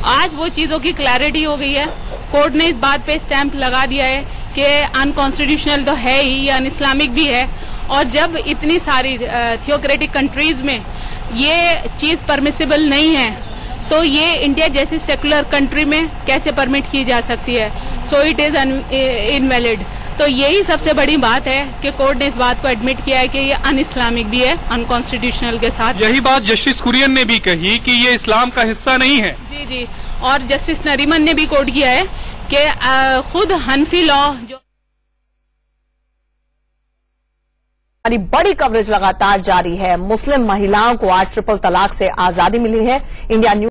आज वो चीजों की क्लैरिटी हो गई है। कोर्ट ने इस बात पे स्टैंप लगा दिया है कि अनकॉन्स्टिट्यूशनल तो है ही, ये अन इस्लामिक भी है। और जब इतनी सारी थियोक्रेटिक कंट्रीज में ये चीज परमिसिबल नहीं है तो ये इंडिया जैसी सेकुलर कंट्री में कैसे परमिट की जा सकती है? So it is invalid. तो यही सबसे बड़ी बात है कि कोर्ट ने इस बात को एडमिट किया है कि ये अन इस्लामिक भी है, अनकॉन्स्टिट्यूशनल के साथ। यही बात जस्टिस कुरियन ने भी कही कि ये इस्लाम का हिस्सा नहीं है। जी जी, और जस्टिस नरीमन ने भी कोट किया है कि खुद हनफी लॉ जो हमारी बड़ी कवरेज लगातार जारी है। मुस्लिम महिलाओं को आज ट्रिपल तलाक से आजादी मिली है। India news